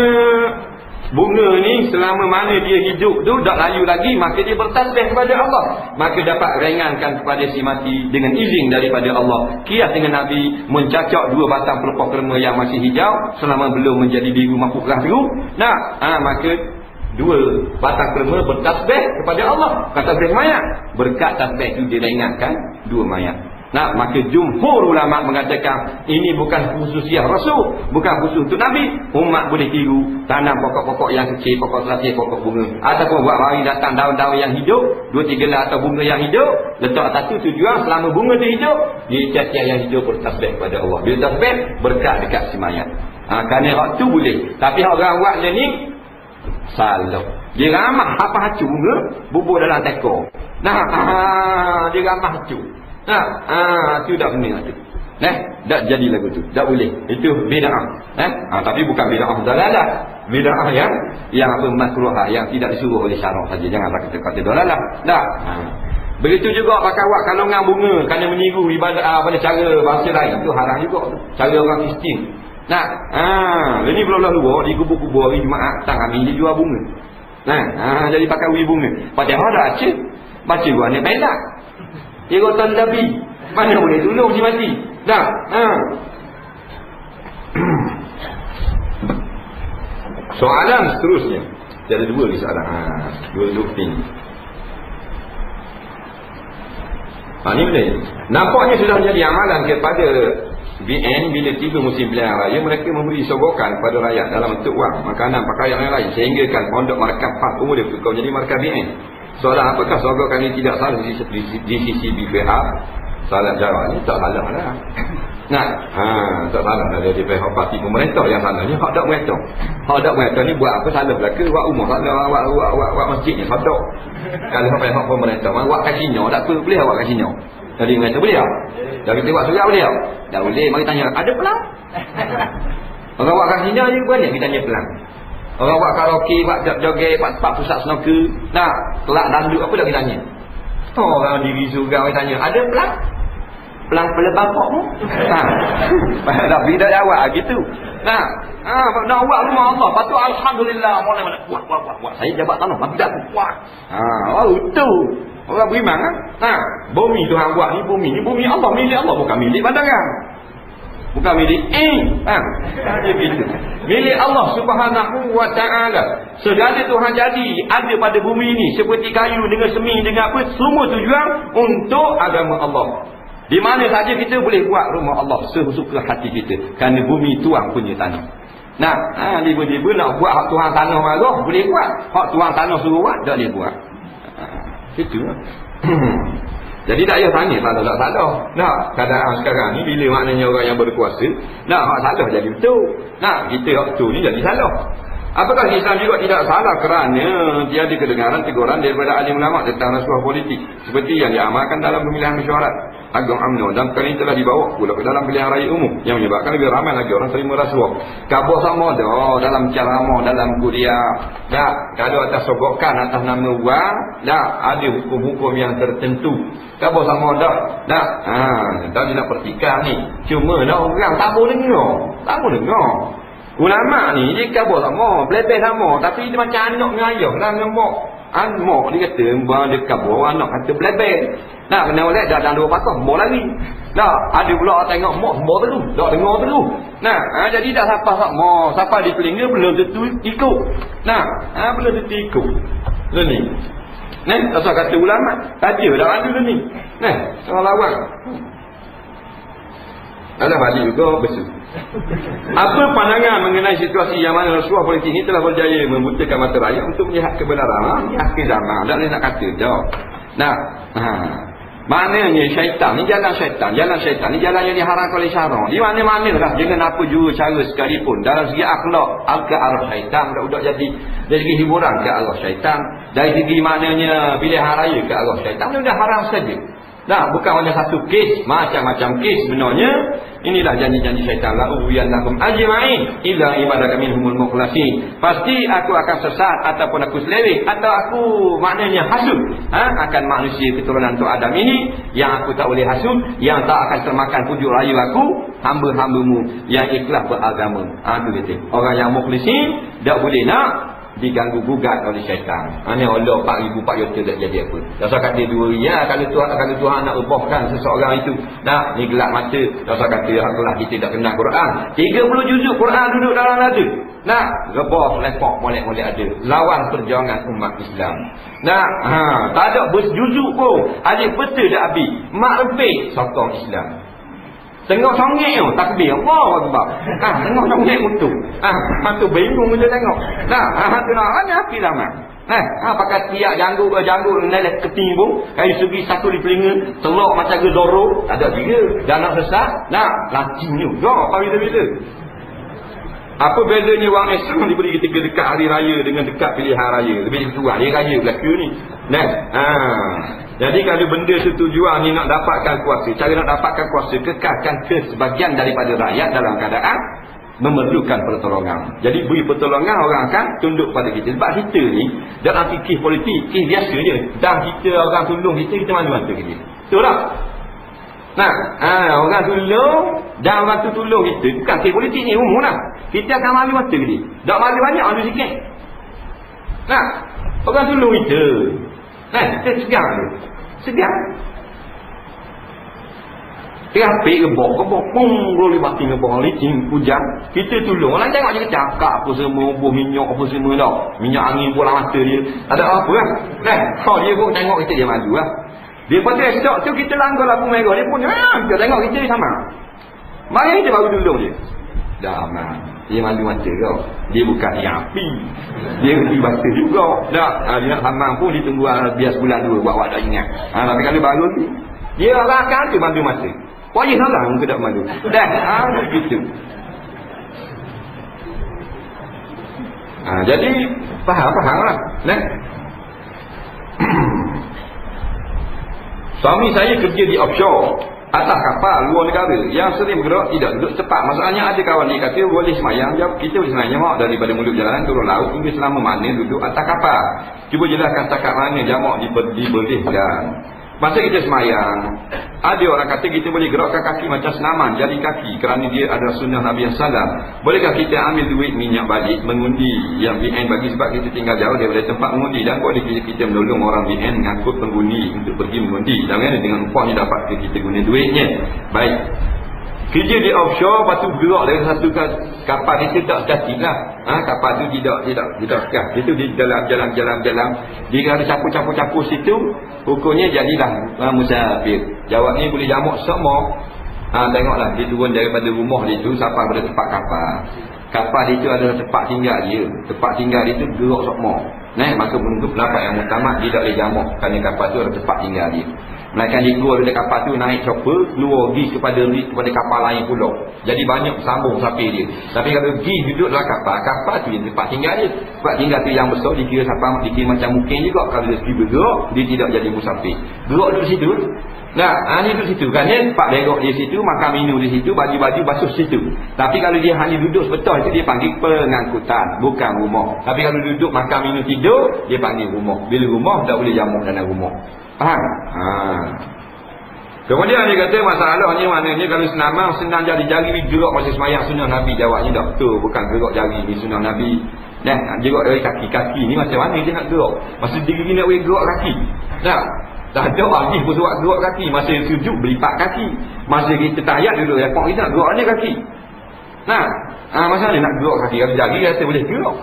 bunga ni selama mana dia hidup tu tak layu lagi, maka dia bertasbih kepada Allah, maka dapat ringankan kepada si mati dengan izin daripada Allah. Kias dengan Nabi mencacak dua batang pelepah kurma yang masih hijau selama belum menjadi biru makhluk biru. Maka dua batang kurma bertasbih kepada Allah. Kata tasbih mayat, berkat tasbih itu diringankan dua mayat. Maka jumhur ulama mengatakan ini bukan khususiah Rasul, bukan khusus untuk Nabi. Umat boleh tiru, tanam pokok-pokok yang kecil, pokok selasih, pokok bunga, ataupun buat hari datang daun-daun yang hidup, 2-3 gelas atau bunga yang hidup, letak atas tu tujuan selama bunga tu hidup, dia tiap-tiap yang hidup bertasbih kepada Allah. Bila tasbih berkat dekat si mayat. Kerana hak tu boleh. Tapi hak orang buat macam ni salah. Dia ramah apa hacu bunga bubur dalam tekor. Dia ramah hacu. Itu tak benar tu. Tak jadi lagu tu. Tak boleh. Itu bid'ah. Tapi bukan bid'ah dalalah. Bid'ah yang apa makruhah, yang tidak disuruh oleh syarak saja. Janganlah kata dalalah. Tak. Begitu juga pakai awak kalongan bunga kerana meniru ibadah pada cara bahasa lain. Itu haram juga. Cara orang Kristian. Ini belah-belah luar di kubur-kubur hari Jumaat datang kami dia jual bunga. Jadi pakai bunga. Padahal dah acik. Baca gua ni pelak. Dia kata Nabi, mana boleh tolong si mati? Dah. Soalan seterusnya. Ada dua lagi soalan. Dua tinggi. Ini boleh. Nampaknya sudah menjadi amalan kepada BN bila tiba musim pilihan raya, mereka memberi sogokan kepada rakyat dalam bentuk wang, makanan, pakaian yang lain, sehingga kan pondok markah PAS pemuda kau jadi markah BN. Soalan apakah sogok kami tidak salah di sisi BPH? Salah jawab ni tak salah lah. Nah, tak salah lah dari pihak parti pemerintah yang salahnya hak dak mereka. Hak dak mereka ni buat apa salah belaka, buat umur salah, buat masjidnya hak dak. Kalau pihak pemerintah buat kasino tak apa, boleh buat kasino. Jadi mereka boleh tak? Jadi kita buat surau boleh tak? Tak boleh, mari tanya, ada pelang? Orang buat kasino je banyak kita tanya pelang. Orang buat karaoke, buat joget, buat pusat snooker, nah, kelak dandut apa dah kita tanya? Orang diri surau kita tanya, ada pelang? Pelang kepala bapakmu? Tapi dah jawab gitu. Nah, nak buat rumah Allah, patut alhamdulillah, boleh buat. Saya jabat tanah, tapi dah buat. Itu. Orang beriman kan? Nah, bumi Tuhan buat ni bumi Allah, milik Allah, bukan milik badangan. Bukan milik dia gitu. Milik Allah Subhanahu wa ta'ala. Segala Tuhan jadi ada pada bumi ini seperti kayu dengan semi dengan apa, semua tujuan untuk agama Allah. Di mana saja kita boleh buat rumah Allah sesuka hati kita, kerana bumi Tuhan punya tanah. Nah, tiba-tiba nak buat hak Tuhan tanah marah, boleh buat. Hak Tuhan tanah suruh buat, tak boleh buat. Itu lah. Jadi tak payah tanya salah tak salah. Nah, keadaan sekarang ni bila maknanya orang yang berkuasa, nah, hak salah jadi betul. Nah, kita hak betul ni jadi salah. Apakah Islam juga tidak salah kerana tiada kedengaran teguran daripada alim ulama tentang rasuah politik seperti yang diamalkan dalam pemilihan mesyuarat Agong UMNO, dan perkara ini telah dibawa pula ke dalam pilihan raya umum yang menyebabkan lebih ramai lagi orang terima rasuah. Kabur sama dah dalam ceramah, dalam kuliah. Dah, kalau atas sogokan atas nama wang, dah ada hukum-hukum yang tertentu. Kabur sama dah. Dah. Tak nak pertikah ni. Cuma dah orang tak boleh dengar. Tak boleh dengar. Ulama ni dia kabur sama, belebeh sama, tapi dia macam anak dengan ayah lah dengan mak. Mak dia kata, dia kabur, anak kata belebeh. Nah, kena oleh dah dalam 2 patah, mak lari. Nah, ada pula tengok mak terus, dah dengar terus. Nah, jadi dah siapa di telinga belum tentu ikut. Nah, belum tentu ikut. Ni. Asal kata ulama, taja dah ada ni. Orang lawan. Ada balik juga besul. Apa pandangan mengenai situasi yang mana rasuah politik ini telah berjaya membutakan mata rakyat untuk melihat kebenaran di akhir zaman? Tak boleh nak kata jauh. Nah, maknanya syaitan ni jalan syaitan ni jalan yang diharamkan oleh syarak. Di mana-mana lah dengan apa juru cara sekalipun, dalam segi akhlak ke arah syaitan, budak-budak jadi dari segi hiburan ke arah syaitan, dari segi maknanya pilihan raya ke arah syaitan, benda haram saja. Nah, bukan hanya satu kes, macam-macam kes sebenarnya. Inilah janji-janji syaitan. La uyannakum ajma'in illa ibadaka minhumul mukhlasin. Pasti aku akan sesat ataupun aku seleweng atau aku maknanya hasud akan manusia keturunan Tok Adam ini yang aku tak boleh hasud, yang tak akan termakan pujuk rayu aku, hamba-hambamu yang ikhlas beragama. Itu kata. Orang yang mukhlisin tak boleh nak diganggu gugat oleh syaitan. Ni Allah 4,000 4 tak jadi apa. Dasar kata dua ya, kalau Tuhan nak ubahkan seseorang itu, nah, ni gelap mata. Dasar kata Allah kita tak kenal Quran. 30 juzuk Quran duduk dalam dada. Nah, rebah lepak molek-molek ada. Lawan perjuangan umat Islam. Nah, tak ada berjuzuk pun. Adik peta dak habis. Mak rempik sokong Islam. Tengok songek tu, takbir. Allah Akbar. Tengok songek mutu. Tu bingung je tengok. Tu nak mana api zaman. Pakai tiap janggut nelek ketimbung, kayu segi satu di telinga, telok macam ke Zoro, tak ada juga. Dan nak sesat, lancing juga bila-bila. Apa bedanya wang Islam diberi ketika dekat hari raya dengan dekat pilihan raya? Lebih tua, hari raya berlaku ni. Jadi kalau benda setujuan ni nak dapatkan kuasa, cara nak dapatkan kuasa, kekalkan ke sebagian daripada rakyat dalam keadaan memerlukan pertolongan. Jadi beri pertolongan, orang akan tunduk pada kita. Sebab kita ni dalam fikir politik, fikir biasa je. Dan kita orang tolong kita mana-mana ke dia. Betul tak? Orang tolong dan orang tu tolong kita. Bukan fikir politik ni umum lah. Kita akan malu mata ke dia. Tak malu banyak, malu sikit. Orang tolong kita. Kita segar. Segar. Terapik gebok, pum, boleh bati gebok, licin, hujan. Kita tolong. Orang tengok je cakap apa semua, buah minyak apa semua dah. Minyak angin pula mata dia. Ada apa lah. Dia pun tengok kita, dia malu lah. Dia pada esok tu kita langgar lampu merah. Dia pun, kita tengok kita sama. Mari kita baru tolong dia. Dah aman. Dia malu mata kau. Dia bukan yang api. Dia pergi baca juga. Tak. Dia nak sambang pun dia tunggu biar sebulan 2 buat tak ingat. Tapi kalau baru ni dia akan tu malu mata. Wajib salah muka tak malu. Dah. Begitu. Jadi faham lah. Nah. Suami saya kerja di offshore atas kapal luar negara yang sering bergerak tidak duduk tepat. Masalahnya ada kawan dia kata boleh semayang, kita boleh semayang mak daripada mulut jalanan turun laut hingga selama mana duduk atas kapal. Cuba jelaskan setakat mana jamak dibolehkan. Masa kita semayang, ada orang kata kita boleh gerakkan kaki macam senaman jari kaki kerana dia adalah sunnah Nabi SAW. Bolehkah kita ambil duit minyak balik mengundi yang VN bagi sebab kita tinggal jauh daripada tempat mengundi, dan boleh kita menolong orang VN mengangkut pengundi untuk pergi mengundi, dan dengan upah ni dapat kita guna duitnya. Baik, kerja di offshore, lepas tu gerak dari satu kapal itu tak statik lah. Kapal tu tidak sekat. Itu di dalam jalan. Dia ada campur situ, hukumnya jadilah musafir. Jawab ni boleh jamak semua. Tengoklah, dia turun daripada rumah dia tu sampai pada tempat kapal. Kapal dia tu adalah tempat tinggal dia. Tempat tinggal dia tu gerak semua. Maka menurut pendapat yang utama dia tak boleh jamak kerana kapal tu adalah tempat tinggal dia. Melainkan dia keluar dari kapal tu naik chopper, keluar pergi kepada kapal lain pula. Jadi banyak sambung sampai dia. Tapi kalau pergi duduk dalam kapal tu yang tempat tinggal dia. Tempat tinggal tu yang besar dikira sampai dikira macam mungkin juga. Kalau dia pergi bergerak, dia tidak jadi musafir. Gerak duduk situ. Ni duduk situ kan, dia tempat bergerak di situ, makan minum di situ, baju-baju basuh situ. Tapi kalau dia hanya duduk sebetul itu dia panggil pengangkutan, bukan rumah. Tapi kalau duduk makan minum tidur, dia panggil rumah. Bila rumah tak boleh jamak dalam rumah. Faham? Kemudian dia kata masalahnya maknanya kalau senamang senang jari-jari gerak macam semayang sunnah Nabi. Jawabnya tak betul, bukan gerak jari ni sunnah Nabi. Gerak dari kaki ni macam mana dia nak gerak? Masa diri nak gerak kaki. Tak ada hadis pun buat gerak kaki. Masa sujud berlipat kaki. Masa kita tahiyat duduk ya, kita nak gerak ni kaki. Masa mana nak gerak kaki? Kalau jari rasa boleh gerak.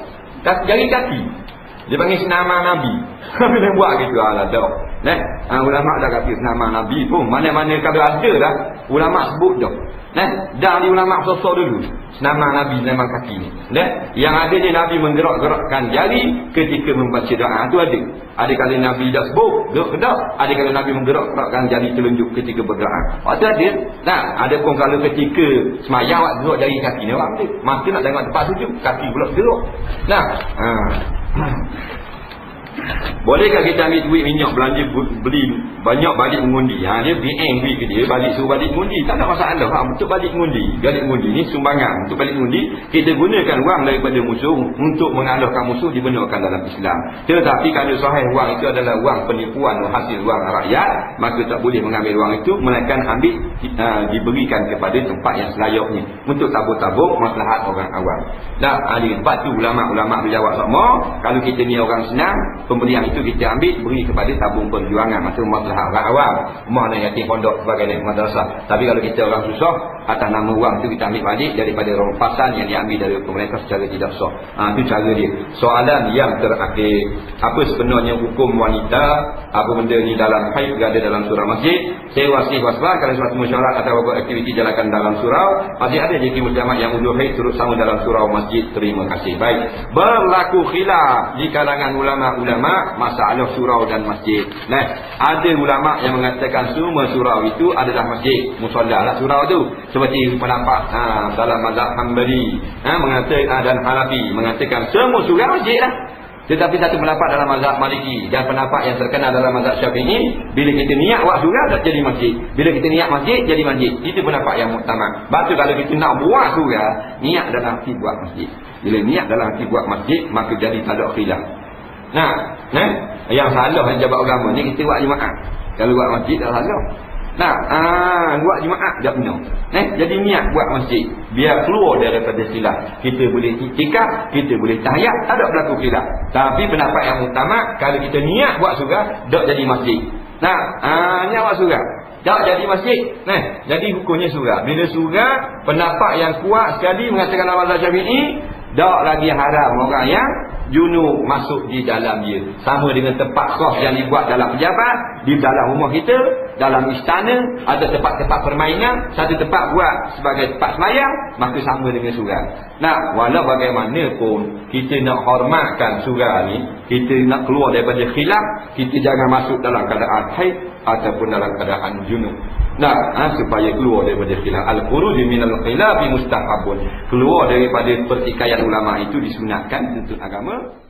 Jari kaki dia panggil senamang Nabi. Bila buat gitu tak. Ulama dah kata senamang Nabi pun. Mana-mana kalau ada dah ulama sebut dah. Dah di ulama sosok dulu. Senamang Nabi, senamang kaki ni. Yang ada ni Nabi menggerak-gerakkan jari ketika membaca doa tu ada. Ada kali Nabi dah sebut gerak. Ada kali Nabi menggerak-gerakkan jari telunjuk ketika berdoa. Waktu ada. Ada pun kalau ketika semayang awak gerak jari kaki ni awak ambil. Masa nak tengok tempat sujud, kaki pula gerak. Bolehkah kita ambil duit minyak belanja beli banyak balik mengundi? Dia BN duit ke dia balik suruh balik mengundi, tak ada masalah. Untuk balik mengundi, ni sumbangan. Untuk balik mengundi kita gunakan wang daripada musuh untuk mengalahkan musuh, dibenarkan dalam Islam. Tetapi kalau sahih wang itu adalah wang penipuan, hasil wang rakyat, maka tak boleh mengambil wang itu, melainkan ambil diberikan kepada tempat yang selayaknya untuk tabung-tabung maslahat orang awam. Di tempat tu ulama-ulama berjawab sama, kalau kita ni orang senang, pembelian itu kita ambil beri kepada tabung perjuangan, maksud maslahat orang awam, mana yatim pondok sebagainya, madrasah. Tapi kalau kita orang susah, atas nama wang itu kita ambil balik daripada rampasan yang diambil dari pemerintah secara tidak sah. Itu cara dia. Soalan yang terakhir, apa sebenarnya hukum wanita apa benda ni dalam haid berada dalam surau masjid? Saya wasbah kalau suatu mesyuarat atau beberapa aktiviti jalankan dalam surau, masih ada jadi muslimat yang uzur haid turut sama dalam surau masjid. Terima kasih. Baik, berlaku khilaf di kalangan ulama masalah surau dan masjid. Ada ulama yang mengatakan semua surau itu adalah masjid, musalla lah surau tu, seperti pendapat dalam mazhab Hanbali mengatakan, dan Hanafi mengatakan semua surau masjid lah. Tetapi satu pendapat dalam mazhab Maliki dan pendapat yang terkenal dalam mazhab Syafi'i, bila kita niat buat surau tak jadi masjid, bila kita niat masjid jadi masjid. Itu pendapat yang muktamad. Batu kalau kita nak buat surau, niat dalam hati buat masjid. Bila niat dalam hati buat masjid, maka jadi tak ada khilaf. Yang salah yang jabat agama ni kita buat jemaah. Kalau buat masjid tak salah. Buat jemaah tak benar. Jadi niat buat masjid biar keluar daripada khilaf. Kita boleh iktikaf, kita boleh tahiyat, tak ada berlaku khilaf. Tapi pendapat yang utama, kalau kita niat buat surau tak jadi masjid. Niat buat surau tak jadi masjid. Jadi hukumnya surau. Bila surau, pendapat yang kuat sekali mengatakan dalam mazhab Syafi'i, Tak lagi haram orang yang junub masuk di dalam dia. Sama dengan tempat khas yang dibuat dalam pejabat, di dalam rumah kita, dalam istana, ada tempat-tempat permainan, satu tempat buat sebagai tempat semayang, maka sama dengan surau. Nah, walau bagaimanapun kita nak hormatkan surau ni, kita nak keluar daripada khilaf, kita jangan masuk dalam keadaan haid ataupun dalam keadaan junub. Nah, supaya keluar daripada khilaf. Al-khuruj minal khilaf mustahabun. Keluar daripada pertikaian ulama itu disunatkan untuk agama.